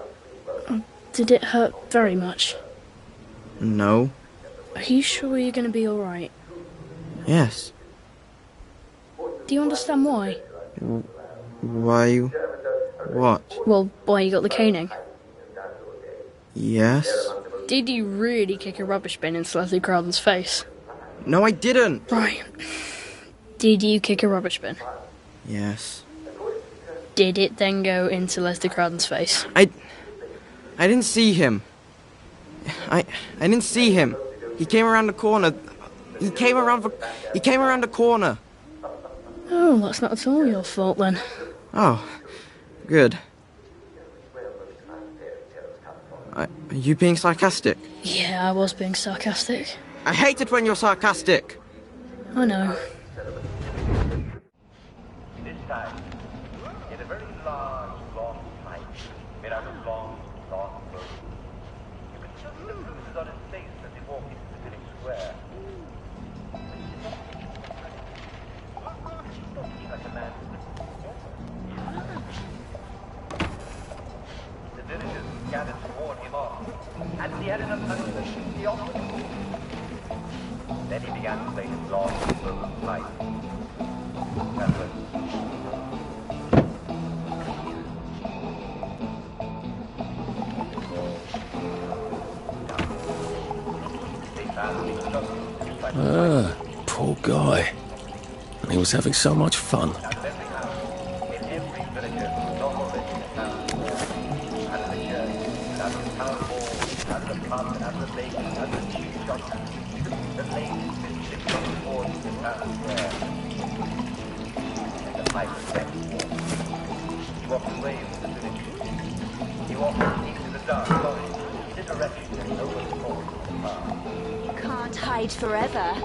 Did it hurt very much? No. Are you sure you're going to be alright? Yes. Do you understand why? Why you... What? Well, why you got the caning? Yes. Did you really kick a rubbish bin into Leslie Crowden's face? No, I didn't. Right. Did you kick a rubbish bin? Yes. Did it then go into Leslie Crowden's face? I didn't see him. I didn't see him. He came around the corner. He came around the corner. Oh, that's not at all your fault then. Oh, good. Are you being sarcastic? Yeah, I was being sarcastic. I hate it when you're sarcastic. I know. This time, in a very large, long pipe, made out of long ropes. You could just see the bruises on his face as he walked into the village square. Like a man. The villagers gathered to warn him off, and he had enough punishment to the officer. Then he began to play his long, broken pipe. That was poor guy. And he was having so much fun. He walked away from the village. He walked into the dark forest in a direction that no one thought was far. Can't hide forever.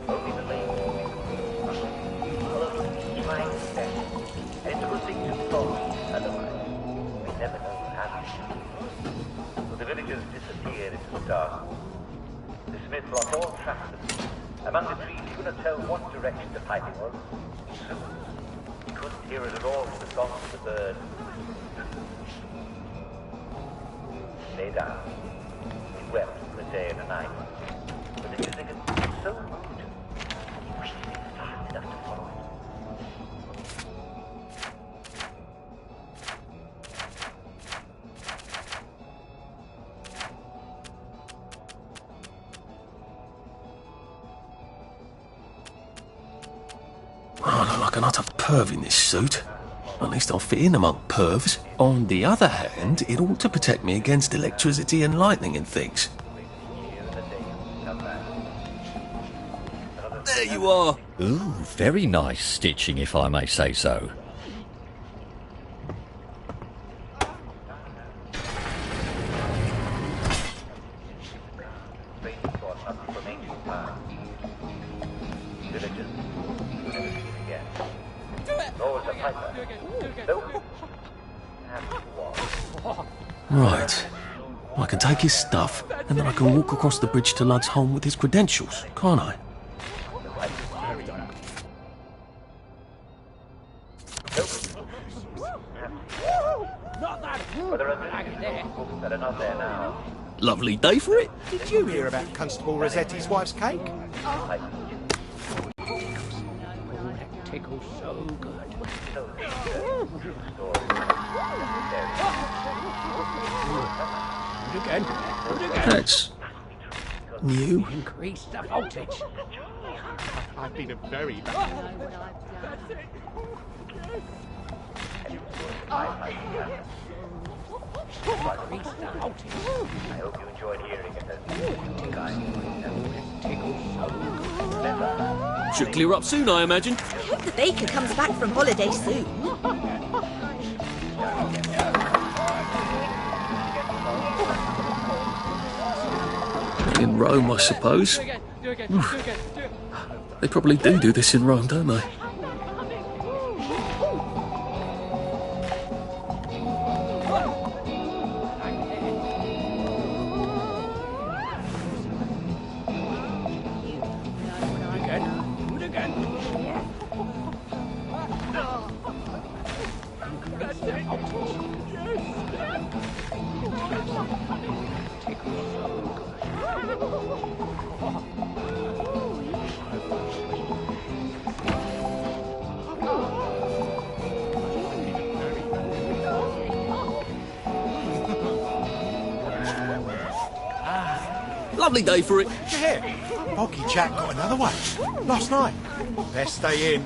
Only the lake. Trying to step. And it's a good thing to follow. Otherwise, we never know what happens. So the villagers disappeared into the dark. The smith lost all track of them. Among the trees, he could not tell what direction the piping was. Soon, he couldn't hear it at all for the song of the bird. He lay down. He wept for a day and a night. But the music had so moved him, he wished he was fast enough to follow it. I look like an utter perv in this suit. At least I'll fit in among pervs. On the other hand, it ought to protect me against electricity and lightning and things. There you are. Ooh, very nice stitching, if I may say so. Right. I can take his stuff, and then I can walk across the bridge to Lud's home with his credentials, can't I? Lovely day for it. Did you hear about Constable Rossetti's wife's cake? Tickles so good. Again. That's new. Increase the voltage. I've been a very bad. Increase the voltage. I hope you enjoyed hearing it. Tickles so good. Should clear up soon, I imagine. I hope the baker comes back from holiday soon. In Rome, I suppose. They probably do this in Rome, don't they? Lovely day for it. Yeah, Boggy Jack got another one last night. Best stay in.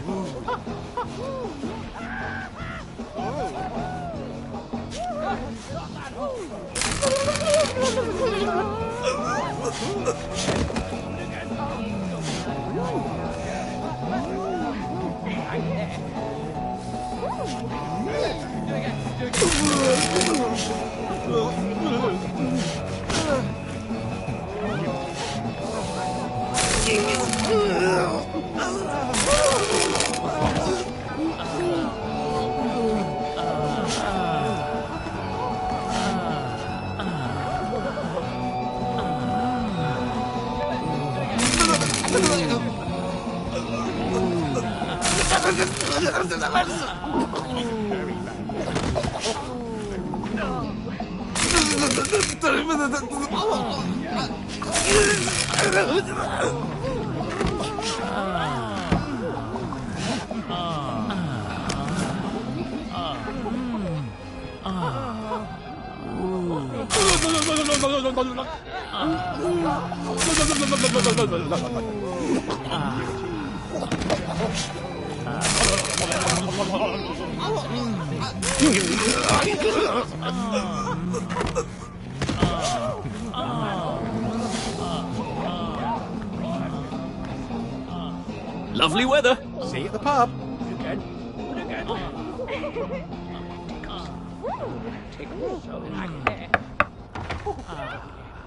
Lovely weather. See you at the pub.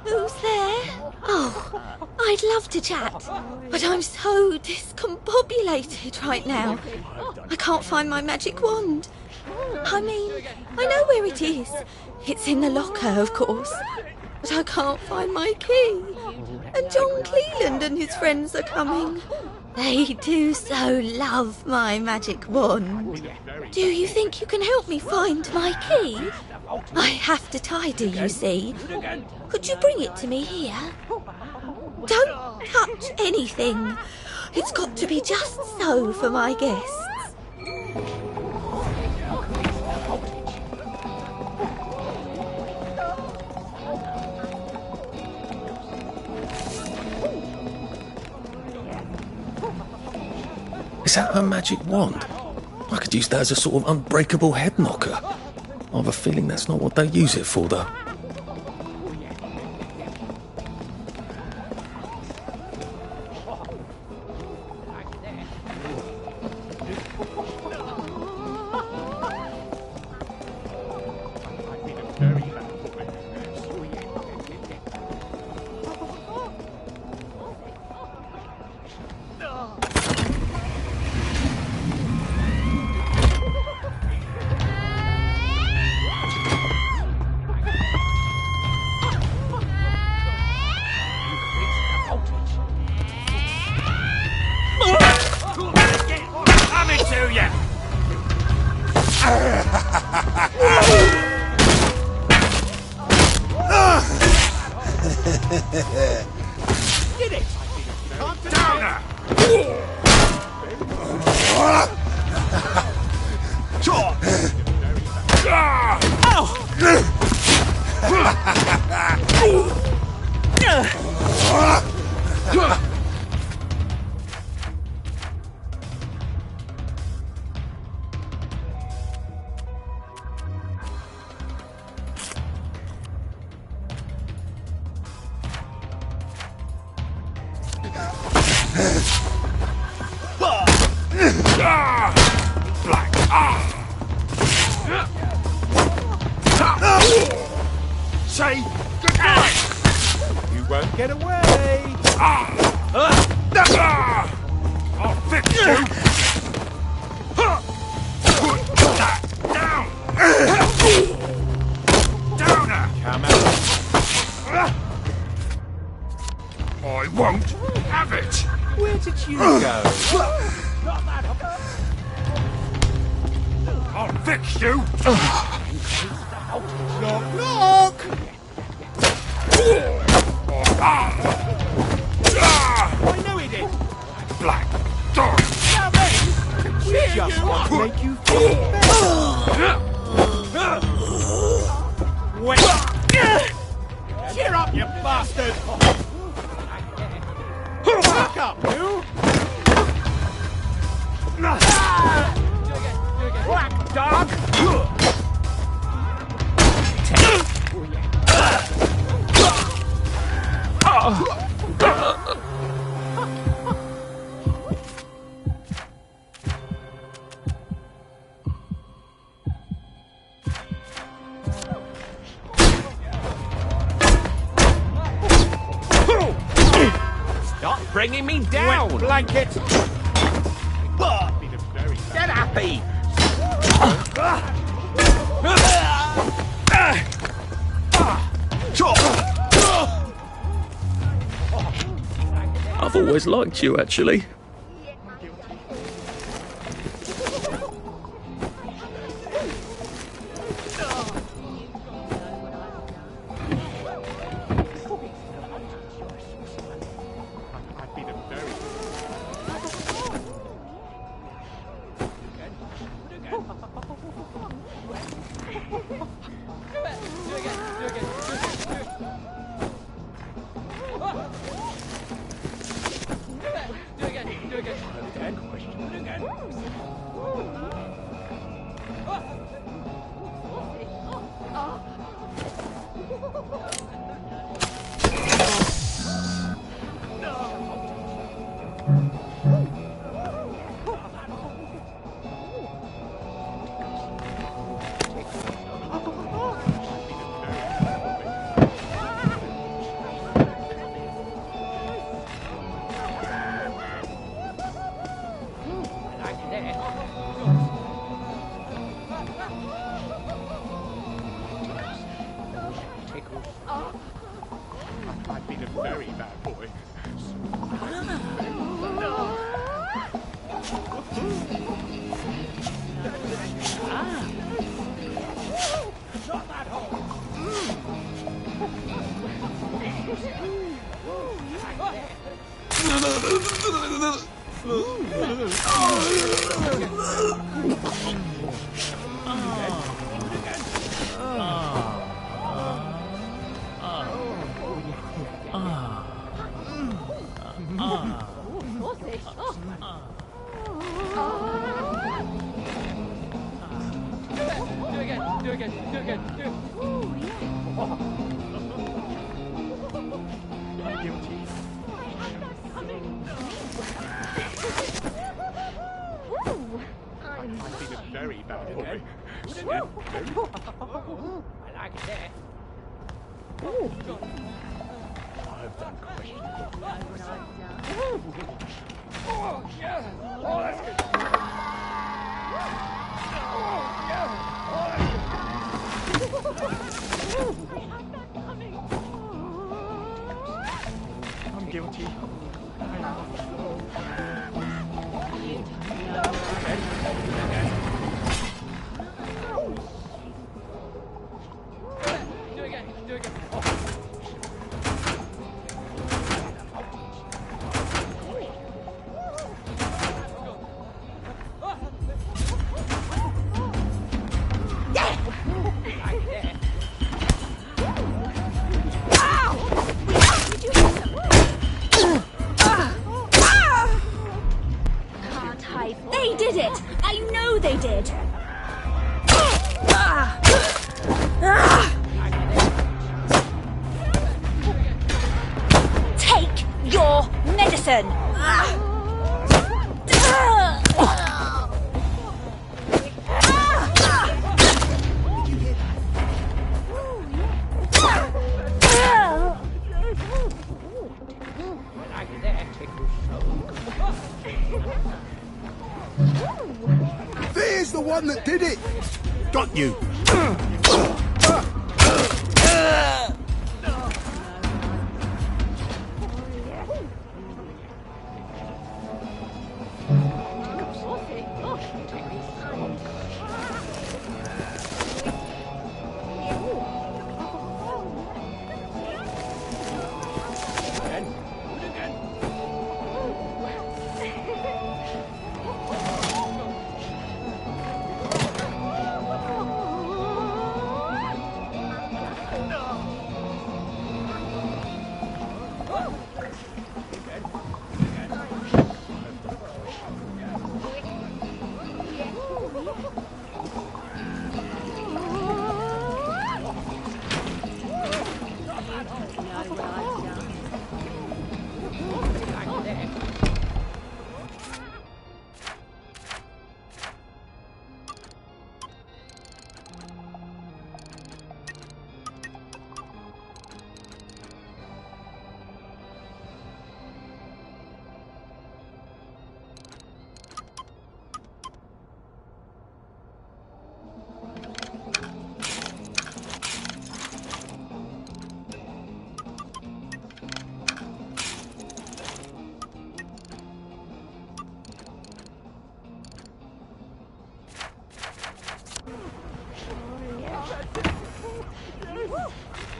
Who's there? Oh, I'd love to chat, but I'm so discombobulated right now. I can't find my magic wand. I mean, I know where it is. It's in the locker, of course. But I can't find my key. And John Cleland and his friends are coming. They do so love my magic wand. Do you think you can help me find my key? I have to tidy, you see. Could you bring it to me here? Don't touch anything. It's got to be just so for my guests. Is that her magic wand? I could use that as a sort of unbreakable head knocker. I have a feeling that's not what they use it for, though. Did it! Downer! Say goodbye! You won't get away! I'll fix you! Put that down! Downer! Come out. I won't have it! Where did you go? I'll fix you! Knock, knock! I know he did! Black dog! We just want to make you feel better! Wait! Cheer up, you bastard! Back up, you! Black dog! Stop bringing me down! Wet blanket! Get happy! I've always liked you, actually. I've been a very bad boy. Shut that hole! I've been a very bad boy. I like that. I've done questionable. Oh, yeah. Oh, that's good. Oh, yeah. Oh, I'm guilty. They did it! I know they did! Take your medicine! There's the one that did it! Got you!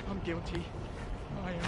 I'm guilty. I am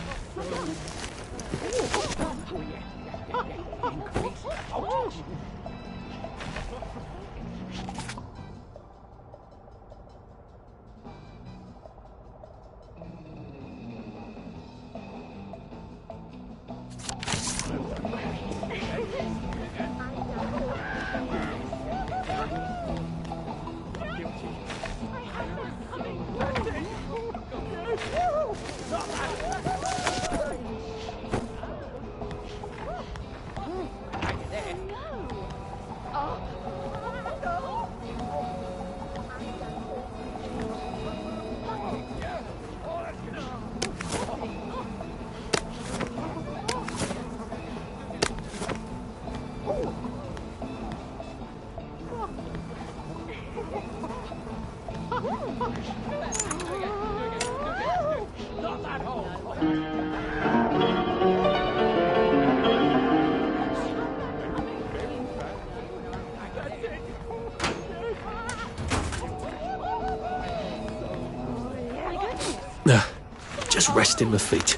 Just resting my feet.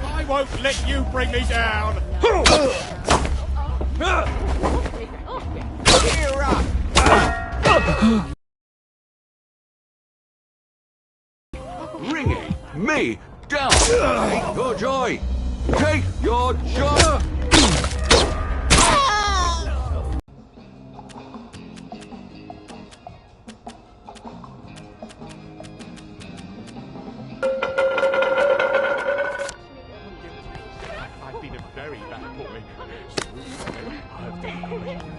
I won't let you bring me down! Ringing me down! Take your joy! Take your joy! I've been a very bad boy. I've done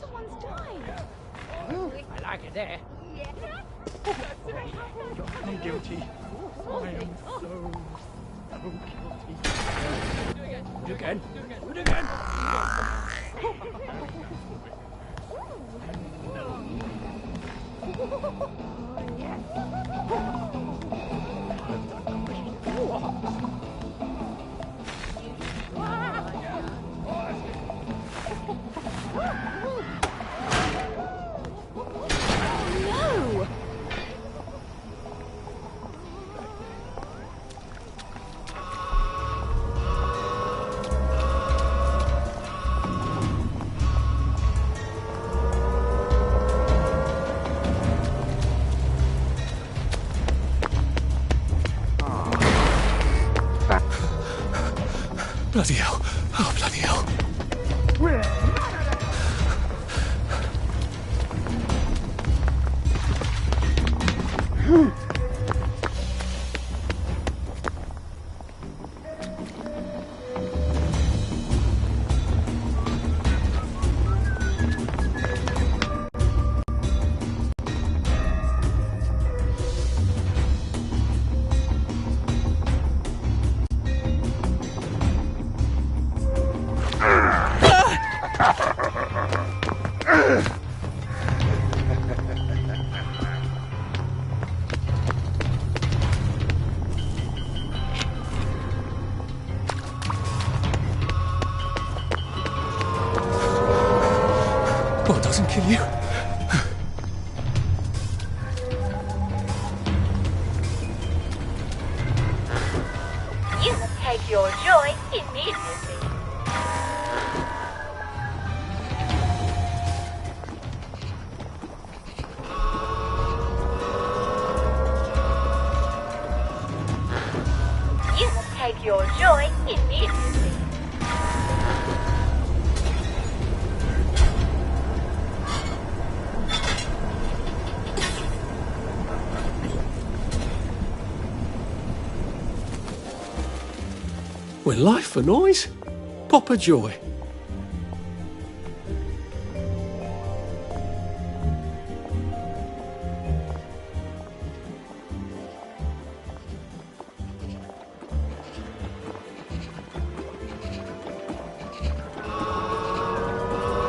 Someone's dying. I like it there. I'm guilty. I am so guilty. Do it again. Do it again. No! Bloody hell. Oh, bloody hell. Oh, it doesn't kill you. You must take your joy immediately. You must take your joy immediately. Well, life for noise. Papa Joy.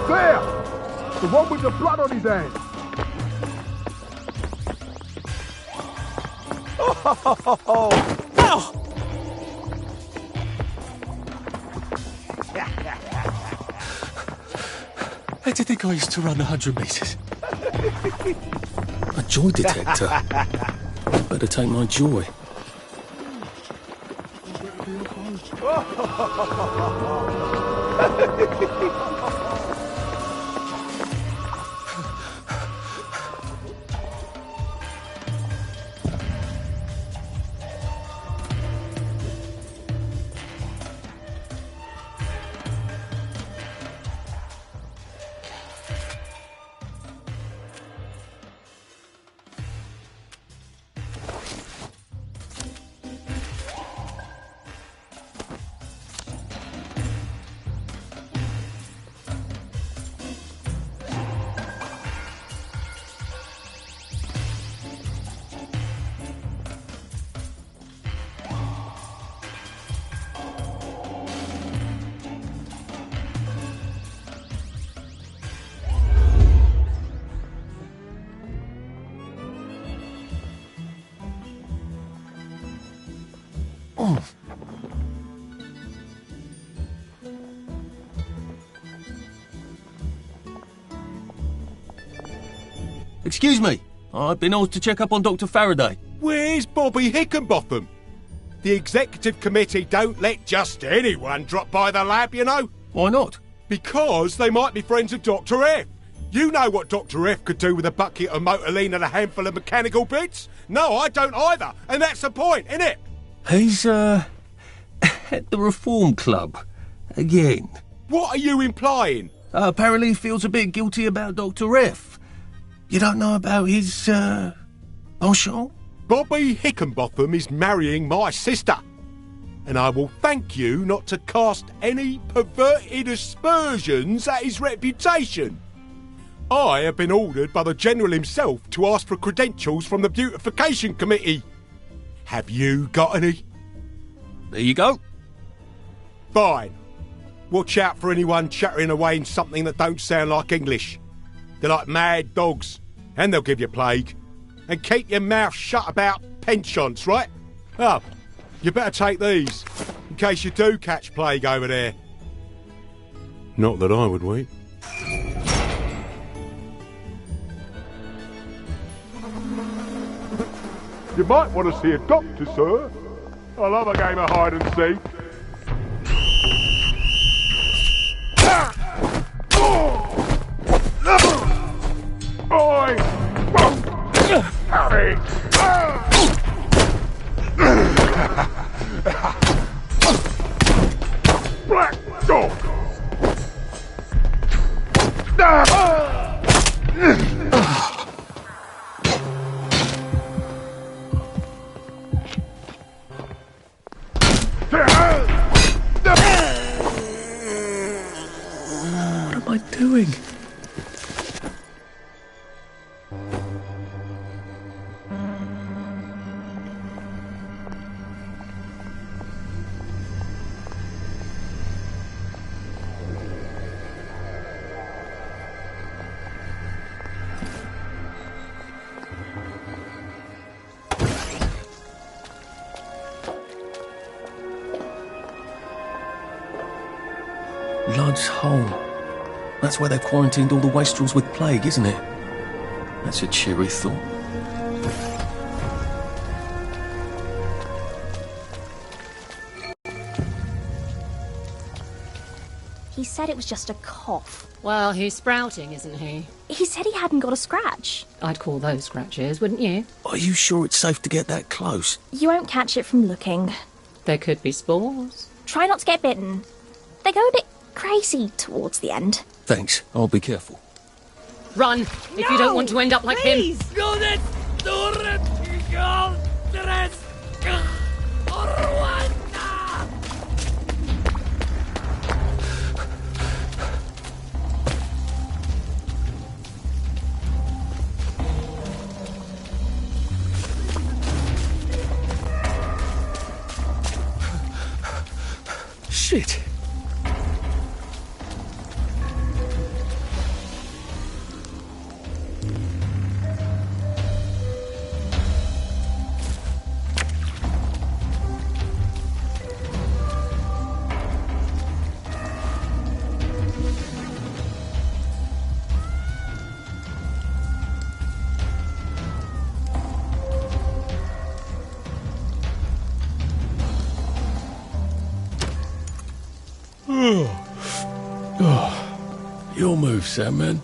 There! The one with the blood on his hands! Oh! Ow! How do you think I used to run 100 metres? A joy detector. Better take my joy. Oh. Excuse me. I've been asked to check up on Dr. Faraday. Where's Bobby Hickenbotham? The executive committee don't let just anyone drop by the lab, you know. Why not? Because they might be friends of Dr. F. You know what Dr. F could do with a bucket of motorline and a handful of mechanical bits? No, I don't either. And that's the point, innit? He's, at the Reform Club. Again. What are you implying? Apparently he feels a bit guilty about Dr. F. You don't know about his, penchant? Bobby Hickenbotham is marrying my sister. and I will thank you not to cast any perverted aspersions at his reputation. I have been ordered by the General himself to ask for credentials from the Beautification Committee. Have you got any? There you go. Fine. Watch out for anyone chattering away in something that don't sound like English. They're like mad dogs, and they'll give you plague. And keep your mouth shut about penchants, right? Oh, you better take these, in case you do catch plague over there. Not that I would wait. You might want to see a doctor, sir. I love a game of hide and seek. I won't have it. Black dog. What am I doing? Lud's Hole. That's where they've quarantined all the wastrels with plague, isn't it? That's a cheery thought. He said it was just a cough. Well, he's sprouting, isn't he? He said he hadn't got a scratch. I'd call those scratches, wouldn't you? Are you sure it's safe to get that close? You won't catch it from looking. There could be spores. Try not to get bitten. They go a bit crazy towards the end. Thanks, I'll be careful. Run, if you don't want to end up like him. Shit. Your move, Sandman.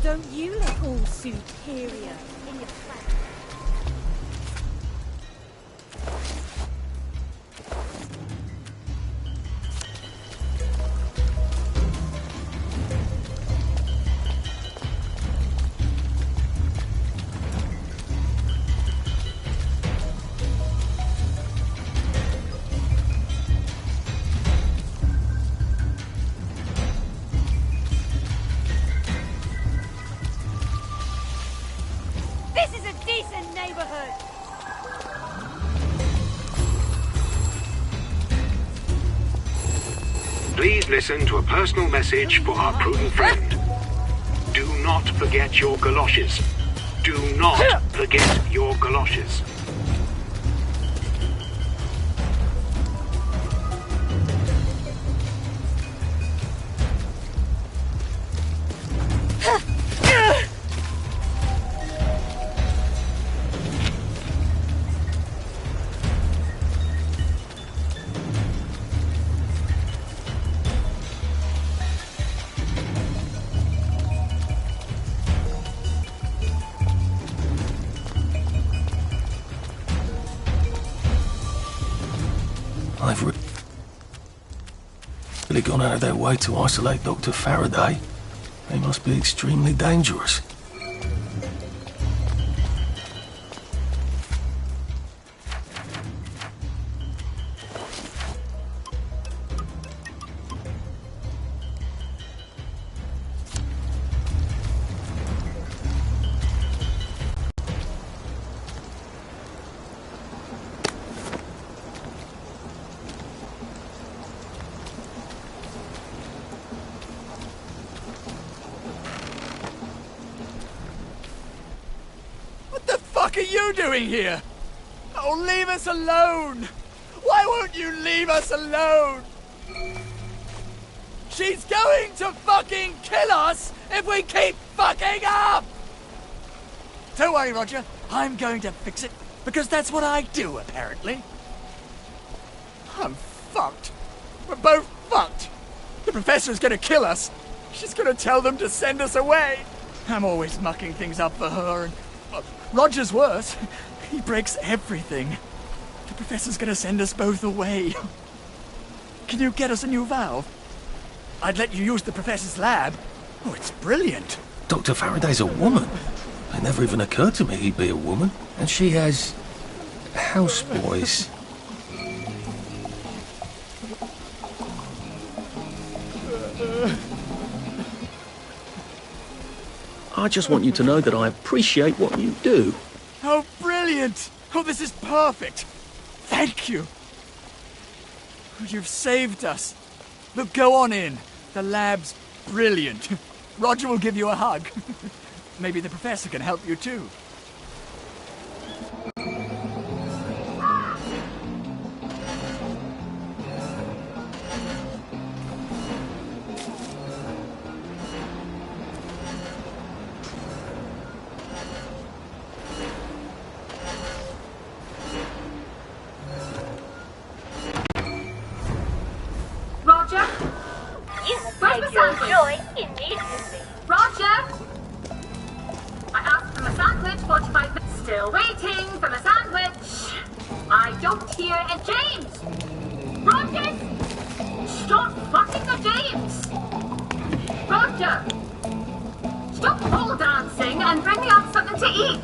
Don't you look all superior in your flat? Please listen to a personal message for our prudent friend. Do not forget your galoshes. Do not forget your galoshes. They've really gone out of their way to isolate Dr. Faraday. They must be extremely dangerous. What are you doing here? Oh, leave us alone! Why won't you leave us alone? She's going to fucking kill us if we keep fucking up! Don't worry, Roger. I'm going to fix it, because that's what I do, apparently. I'm fucked. We're both fucked. The professor's gonna kill us. She's gonna tell them to send us away. I'm always mucking things up for her, and Roger's worse. He breaks everything. The professor's gonna send us both away. Can you get us a new valve? I'd let you use the professor's lab. Oh, it's brilliant. Dr. Faraday's a woman. It never even occurred to me he'd be a woman. And she has houseboys. I just want you to know that I appreciate what you do. Oh, brilliant! Oh, this is perfect. Thank you. Oh, you've saved us. Look, go on in. The lab's brilliant. Roger will give you a hug. Maybe the professor can help you too. Roger? Where's my sandwich? Roger? I asked for my sandwich 45 minutes. Still waiting for my sandwich. I don't hear a James. Roger? Stop fucking the James. Roger? Stop pole dancing and bring me up something to eat.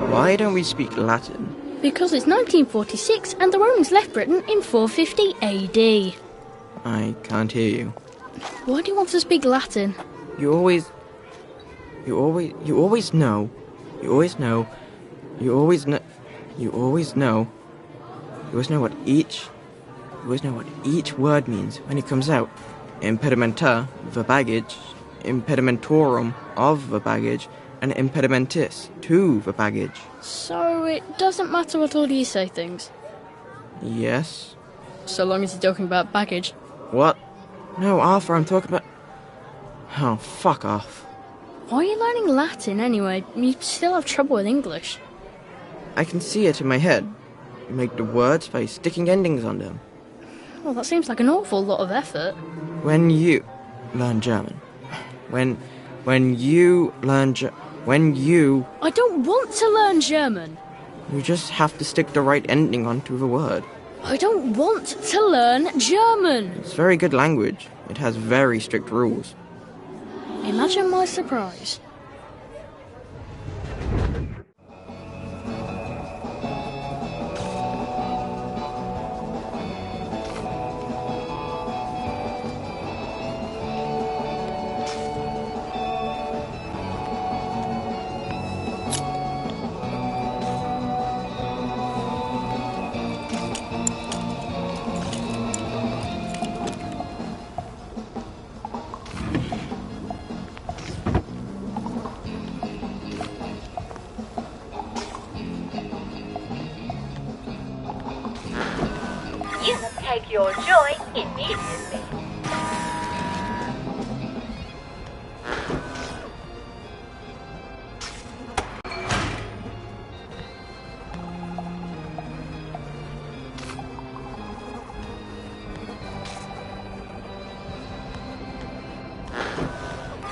Why don't we speak Latin? Because it's 1946 and the Romans left Britain in 450 AD. I can't hear you. Why do you want to speak Latin? You always know what each word means when it comes out. Impedimenta, the baggage, impedimentorum, of the baggage, and impedimentis, to the baggage. So it doesn't matter what order you say things? Yes. So long as you're talking about baggage. What? No, Arthur, I'm talking about... Oh, fuck off. Why are you learning Latin anyway? You still have trouble with English. I can see it in my head. You make the words by sticking endings on them. Well, that seems like an awful lot of effort. When you learn German. When you learn When you... I don't want to learn German. You just have to stick the right ending onto the word. I don't want to learn German. It's very good language. It has very strict rules. Imagine my surprise. You must take your joy immediately.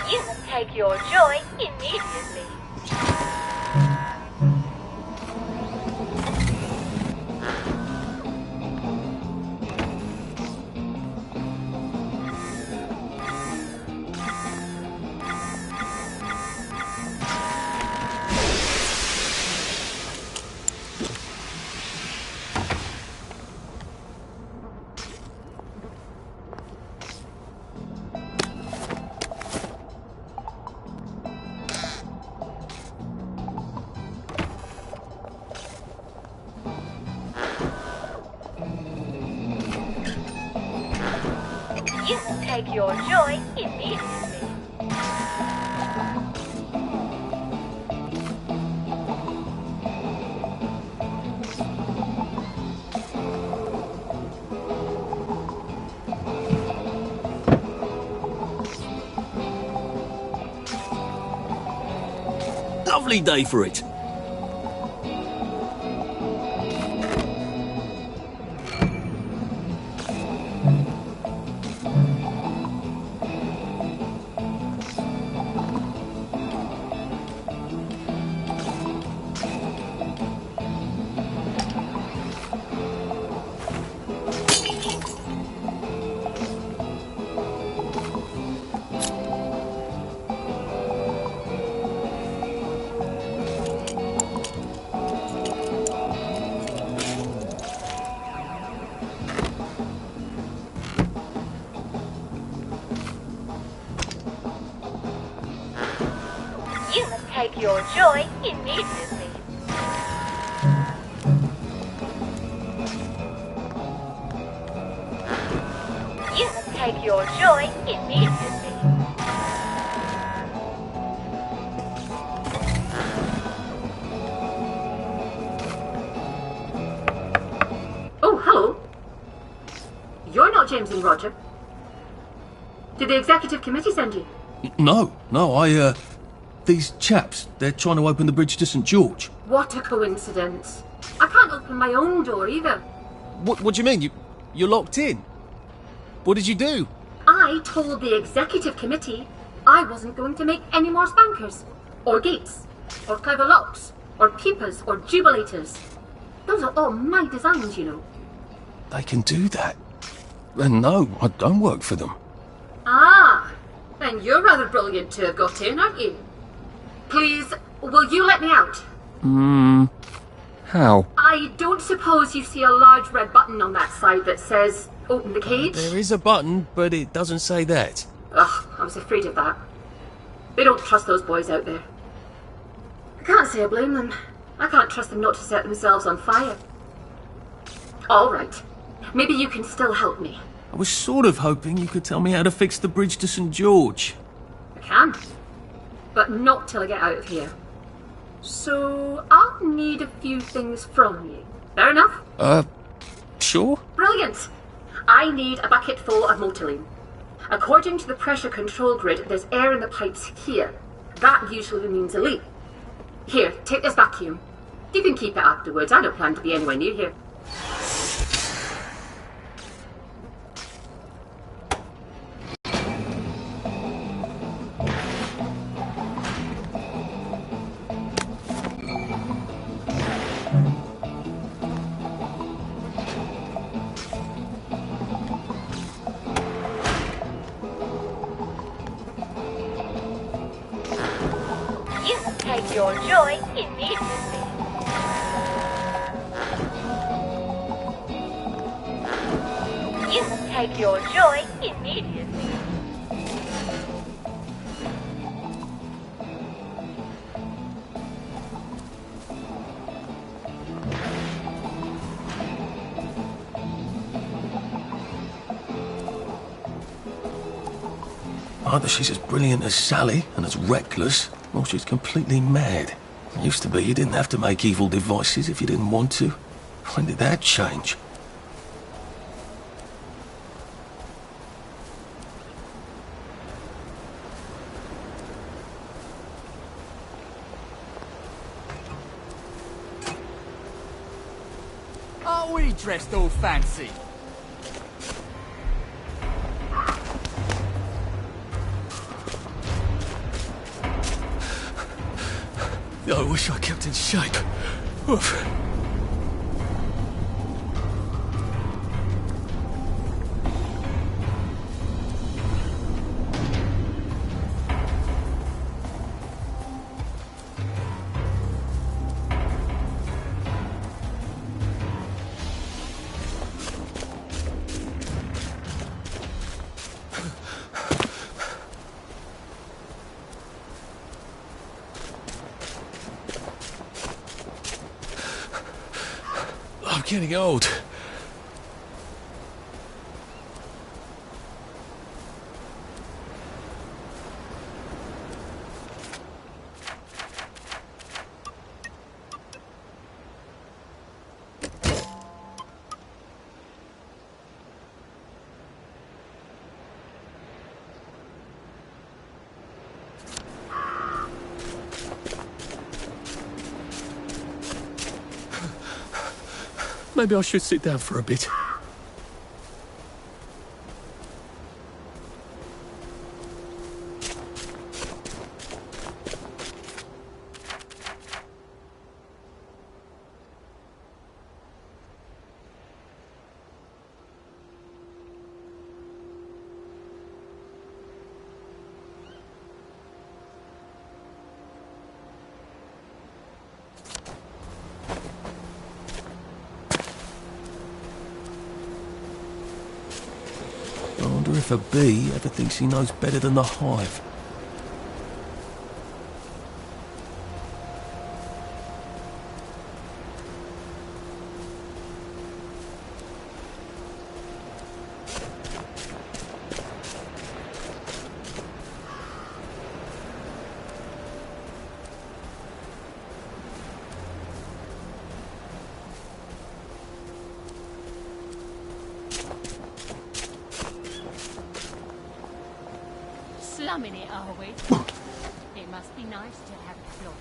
You must take your joy immediately. You must take your joy immediately. Lovely day for it. You must take your joy immediately. You must take your joy immediately. Oh, hello. You're not James and Roger. Did the executive committee send you? No, these chaps, they're trying to open the bridge to St. George. What a coincidence. I can't open my own door either. What do you mean? You're locked in? What did you do? I told the executive committee I wasn't going to make any more spankers, or gates, or clever locks, or peepers, or jubilators. Those are all my designs, you know. They can do that. And no, I don't work for them. Ah, then you're rather brilliant to have got in, aren't you? Please, will you let me out? How? I don't suppose you see a large red button on that side that says, open the cage? There is a button, but it doesn't say that. Ugh, I was afraid of that. They don't trust those boys out there. I can't say I blame them. I can't trust them not to set themselves on fire. All right. Maybe you can still help me. I was sort of hoping you could tell me how to fix the bridge to St. George. I can. But not till I get out of here. So, I'll need a few things from you. Fair enough? Sure. Brilliant! I need a bucket full of Motoline. According to the pressure control grid, there's air in the pipes here. That usually means a leak. Here, take this vacuum. You can keep it afterwards. I don't plan to be anywhere near here. take your joy immediately. You take your joy immediately. Either she's as brilliant as Sally and as reckless, or she's completely mad. It used to be you didn't have to make evil devices if you didn't want to. When did that change? Are we dressed all fancy? I wish I kept in shape. Oof. I'm getting old. Maybe I should sit down for a bit. I wonder if a bee ever thinks he knows better than the hive. Slumming it, are we? It must be nice to have a floor.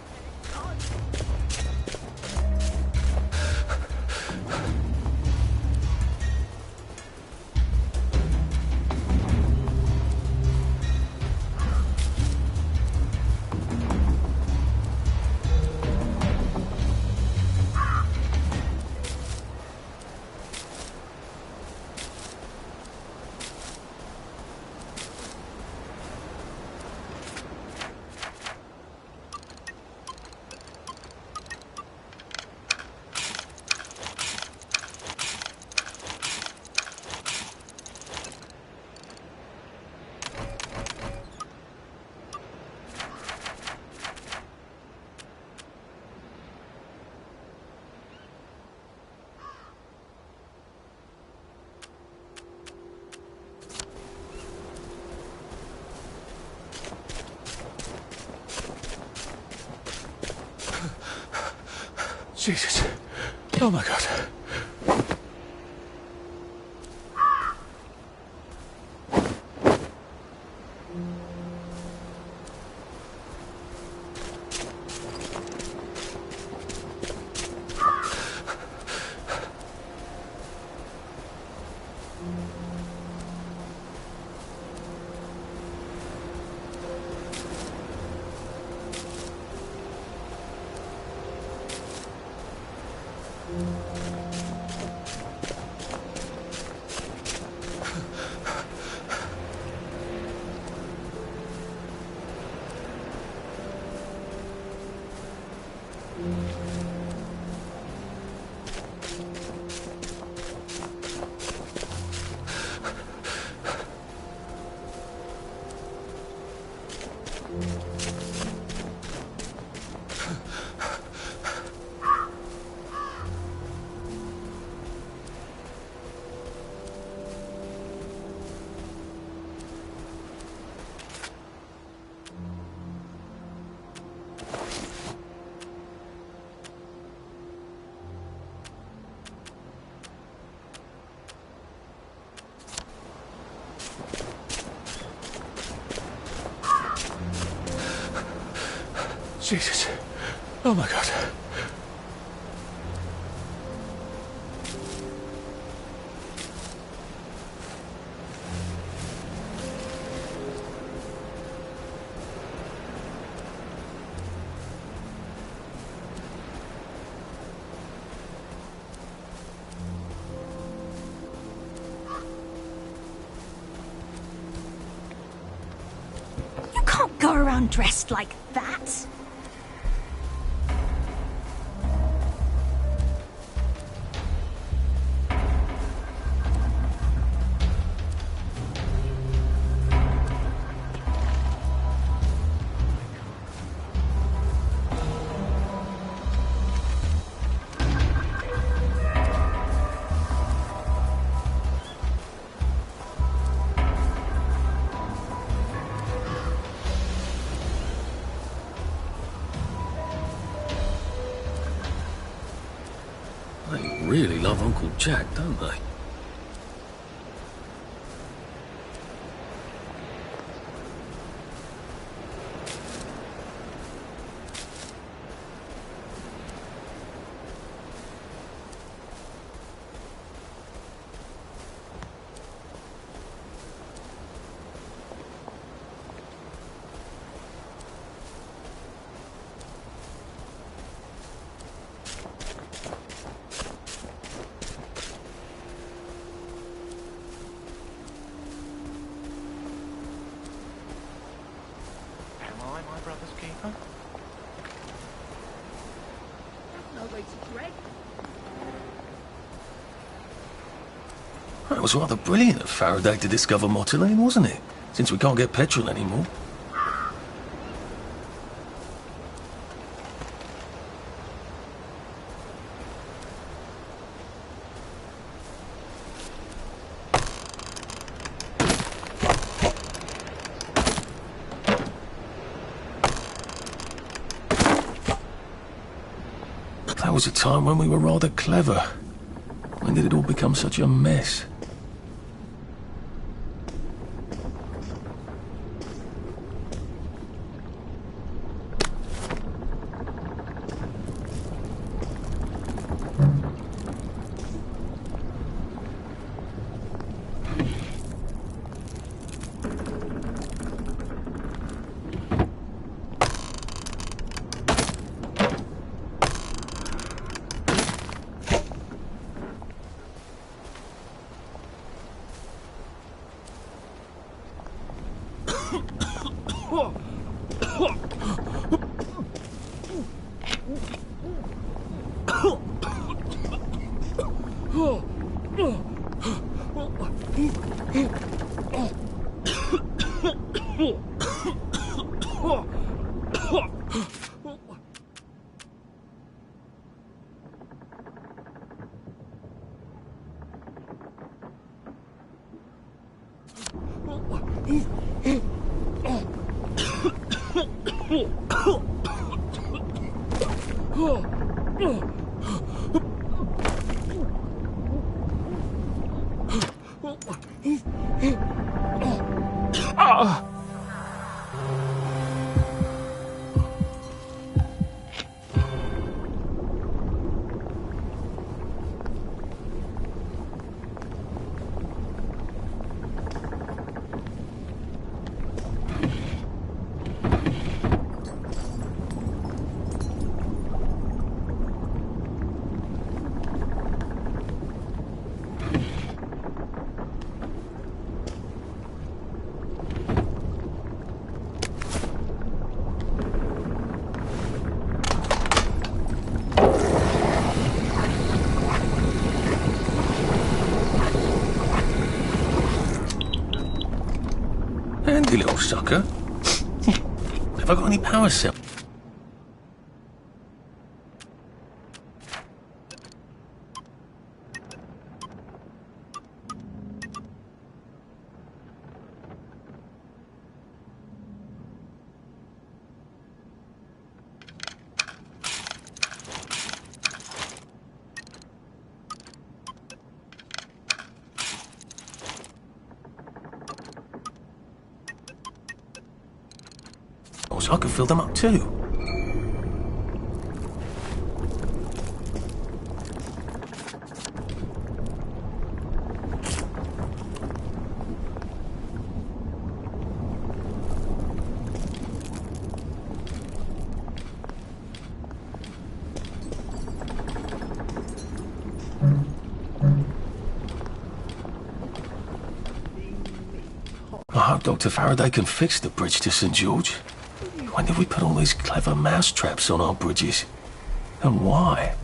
Jesus. Oh my God. Jesus. Oh my God. You can't go around dressed like that. They really love Uncle Jack, don't they? It was rather brilliant of Faraday to discover Motilene, wasn't it? Since we can't get petrol anymore. But that was a time when we were rather clever. When did it all become such a mess? Handy little sucker. Have I got any power cells? I could fill them up too. I hope Dr. Faraday can fix the bridge to St. George. When did we put all these clever mousetraps on our bridges? And why?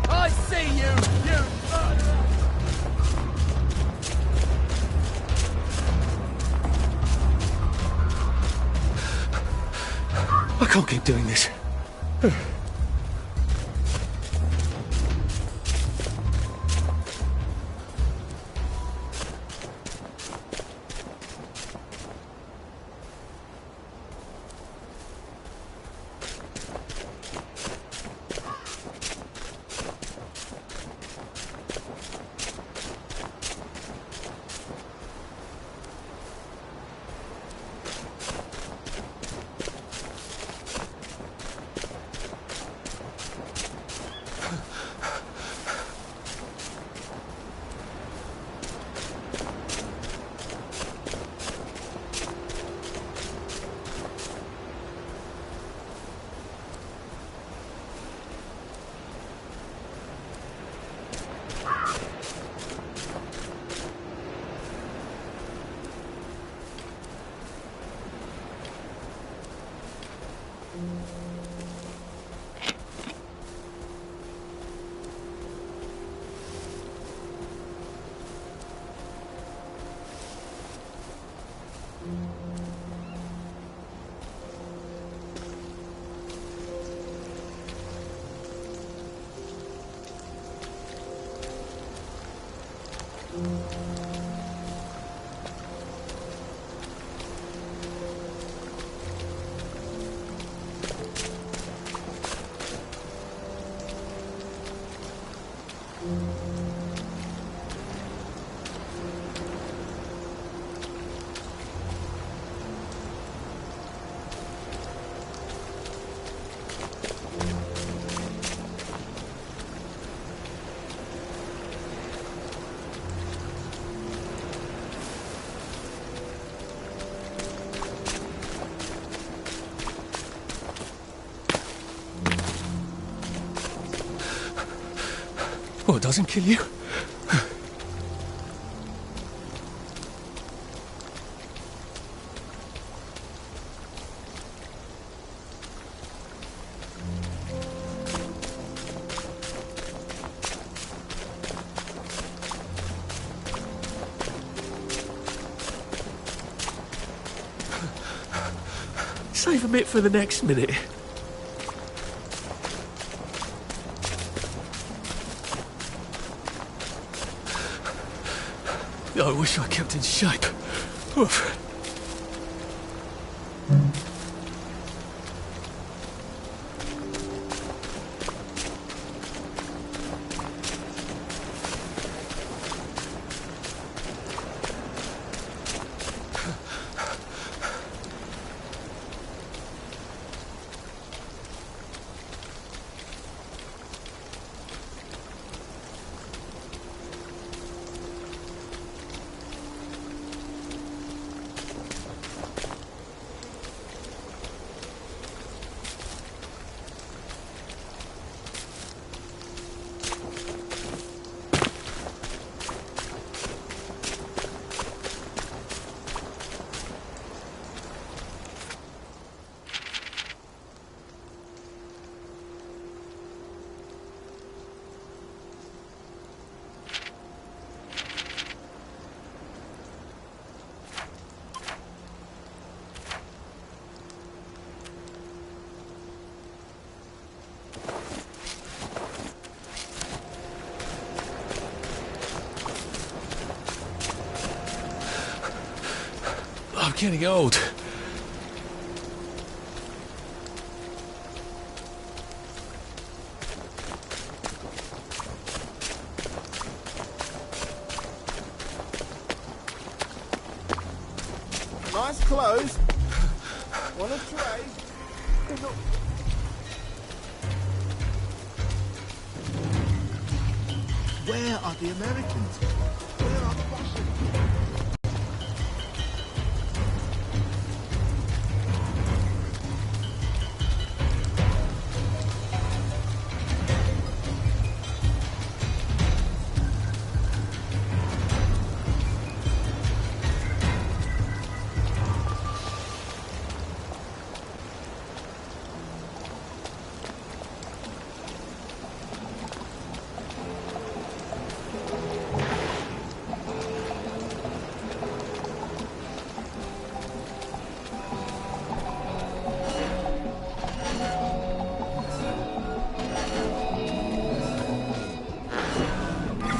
I see you, I can't keep doing this. Oh, it doesn't kill you? Save a bit for the next minute. I wish I kept in shape. Oof. I'm getting old. Nice clothes. Want a trade? Where are the Americans? Where are the Russians?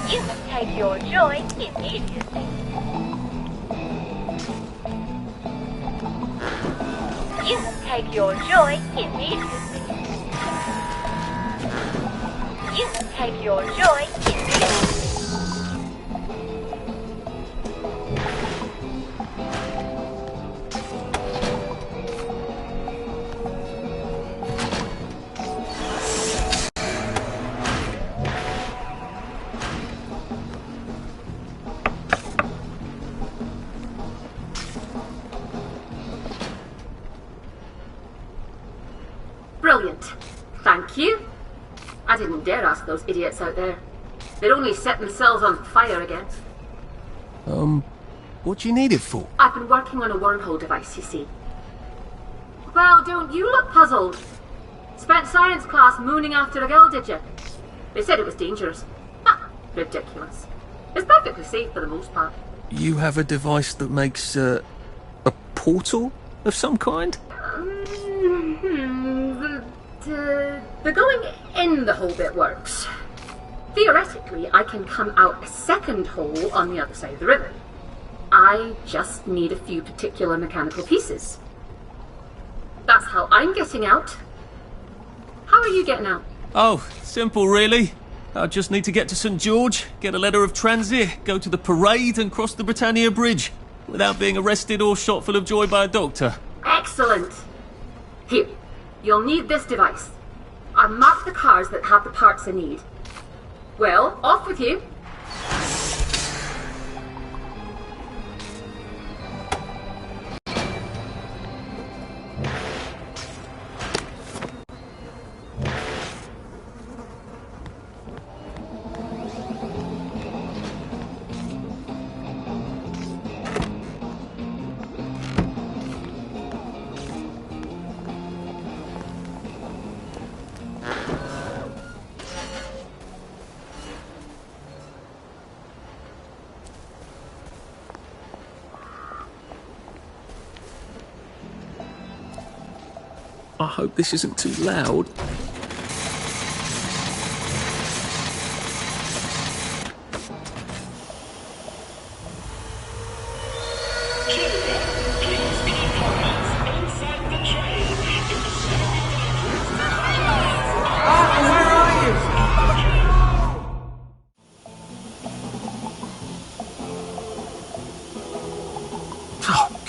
You must take your joy immediately. You must take your joy immediately. You must take your joy immediately. Brilliant. Thank you. I didn't dare ask those idiots out there. They'd only set themselves on fire again. What do you need it for? I've been working on a wormhole device, you see. Well, don't you look puzzled. Spent science class mooning after a girl, did you? They said it was dangerous. Ha! Ridiculous. It's perfectly safe for the most part. You have a device that makes, a portal of some kind? The going in the hole bit works. Theoretically, I can come out a second hole on the other side of the river. I just need a few particular mechanical pieces. That's how I'm getting out. How are you getting out? Oh, simple really. I just need to get to St. George, get a letter of transit, go to the parade and cross the Britannia Bridge without being arrested or shot full of joy by a doctor. Excellent. Here, you'll need this device. I've marked the cars that have the parts I need. Well, off with you. I hope this isn't too loud.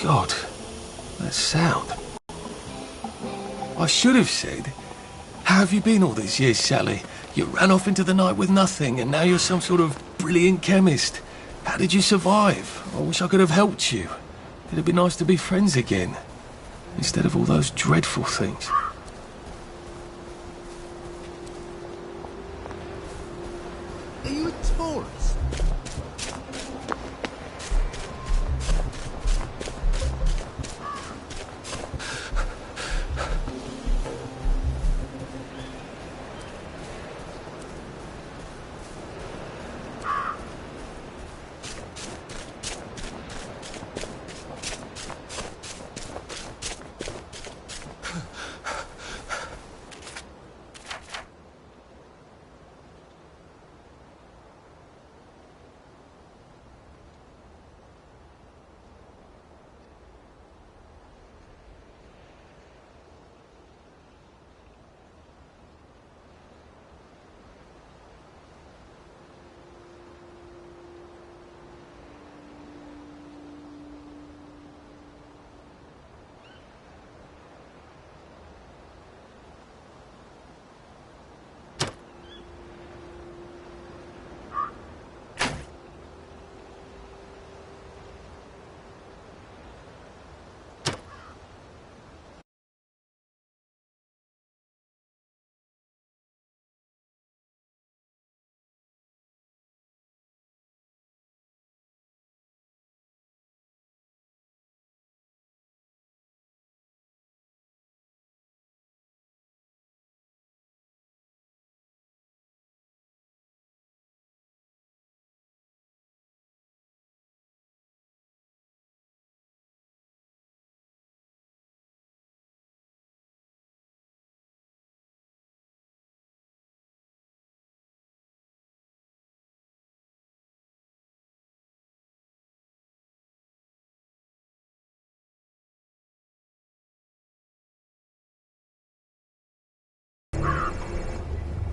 God, that sound. I should have said, how have you been all these years, Sally? You ran off into the night with nothing, and now you're some sort of brilliant chemist. How did you survive? I wish I could have helped you. It'd be nice to be friends again, instead of all those dreadful things. Are you a tourist?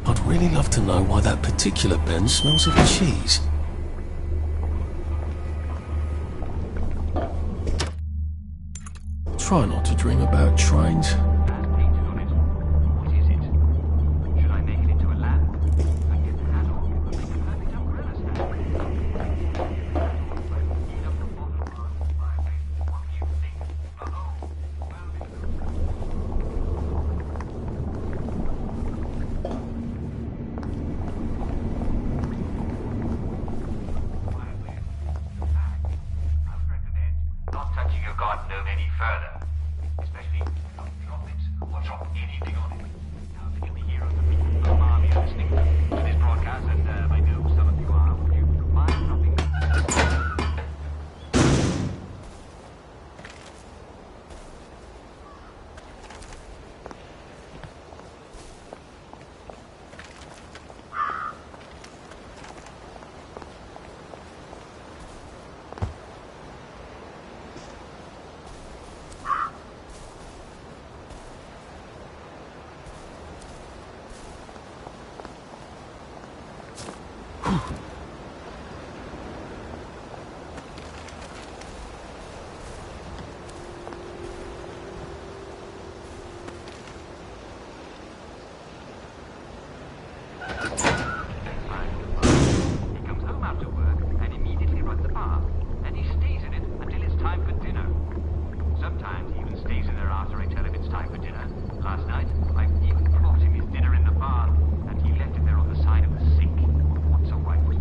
I'd really love to know why that particular bin smells of cheese. Try not to dream about trains. Last night, I even brought him his dinner in the bar, and he left it there on the side of the sink. What's so white was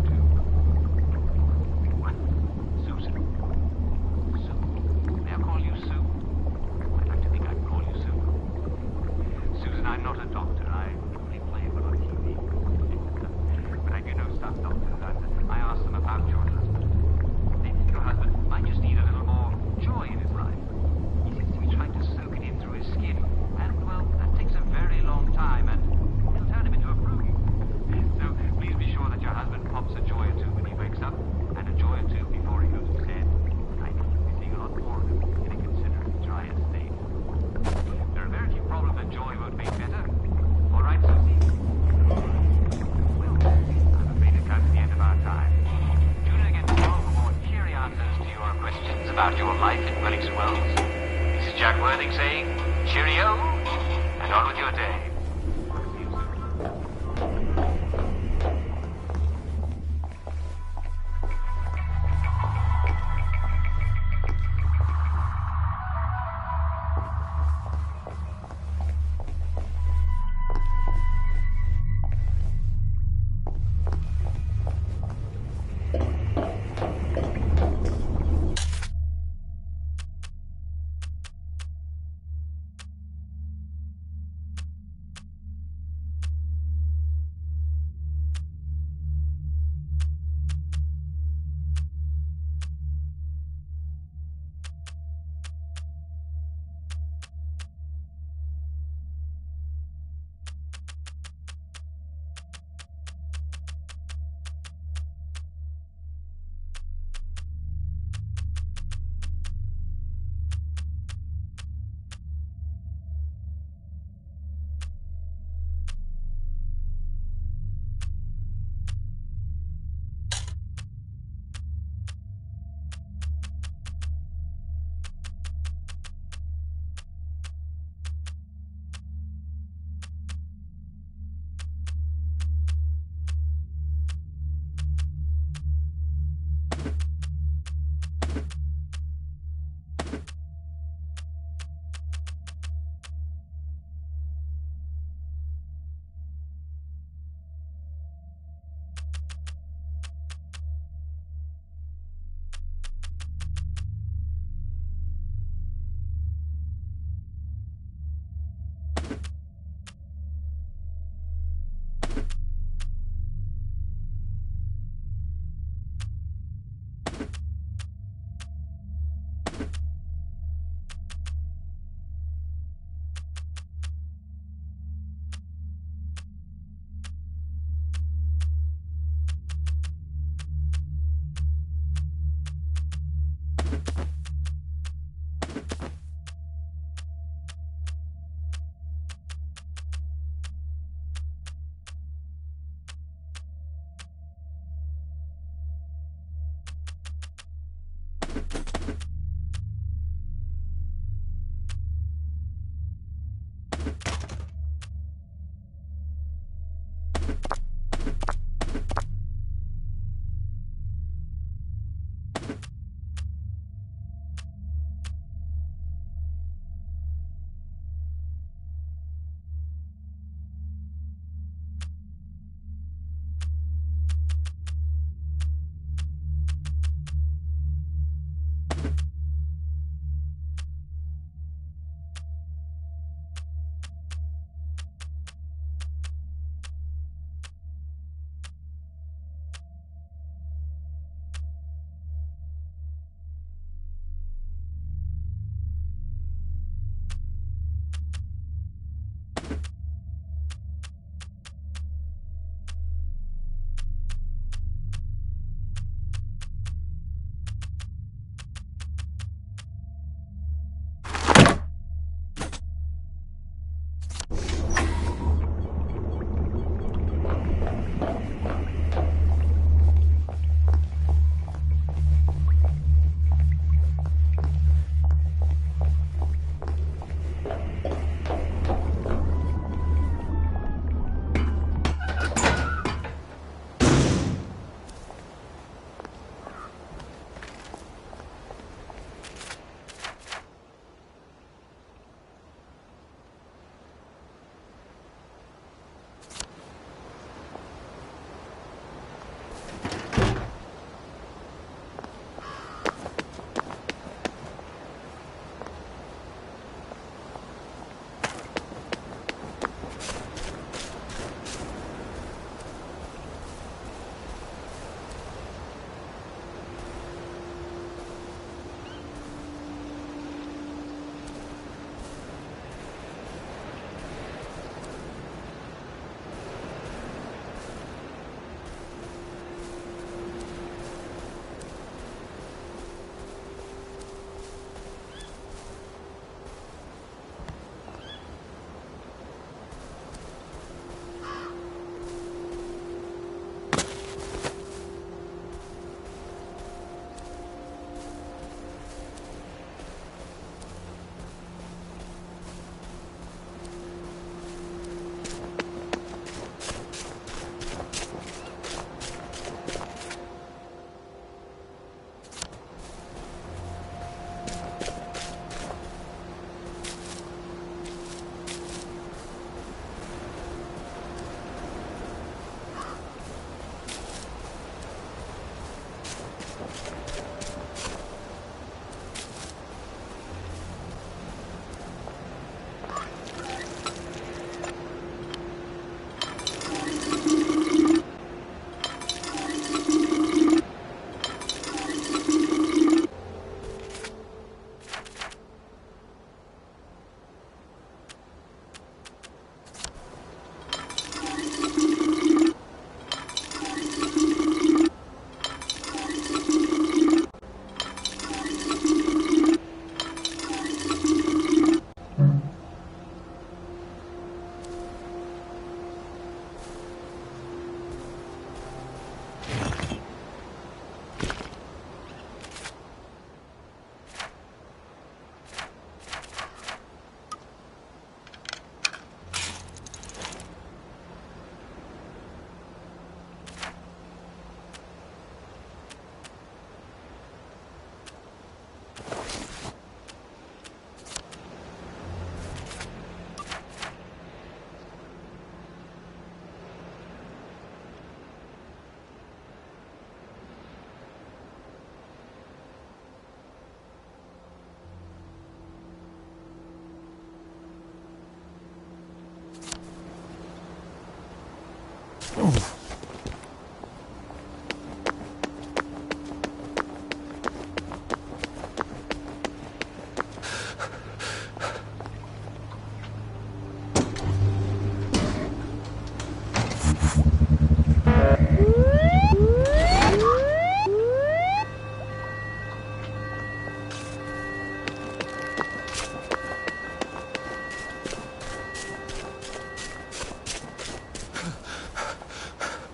about your life in Wellington Wells. This is Jack Worthing saying, cheerio, and on with your day.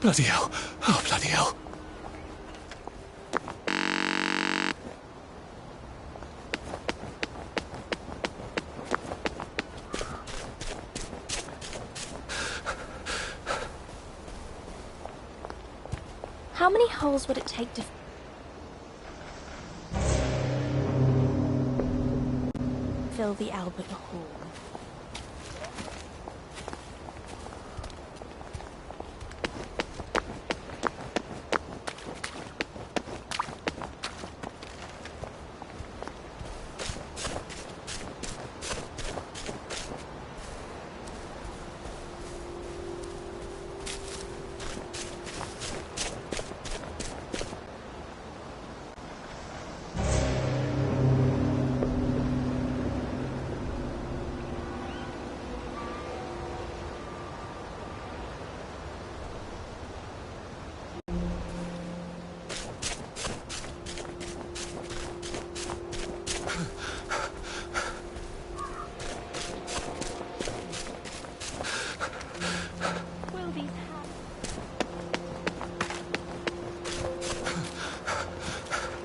Bloody hell. Oh, bloody hell. How many holes would it take to fill the Albert Hall?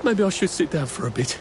Maybe I should sit down for a bit.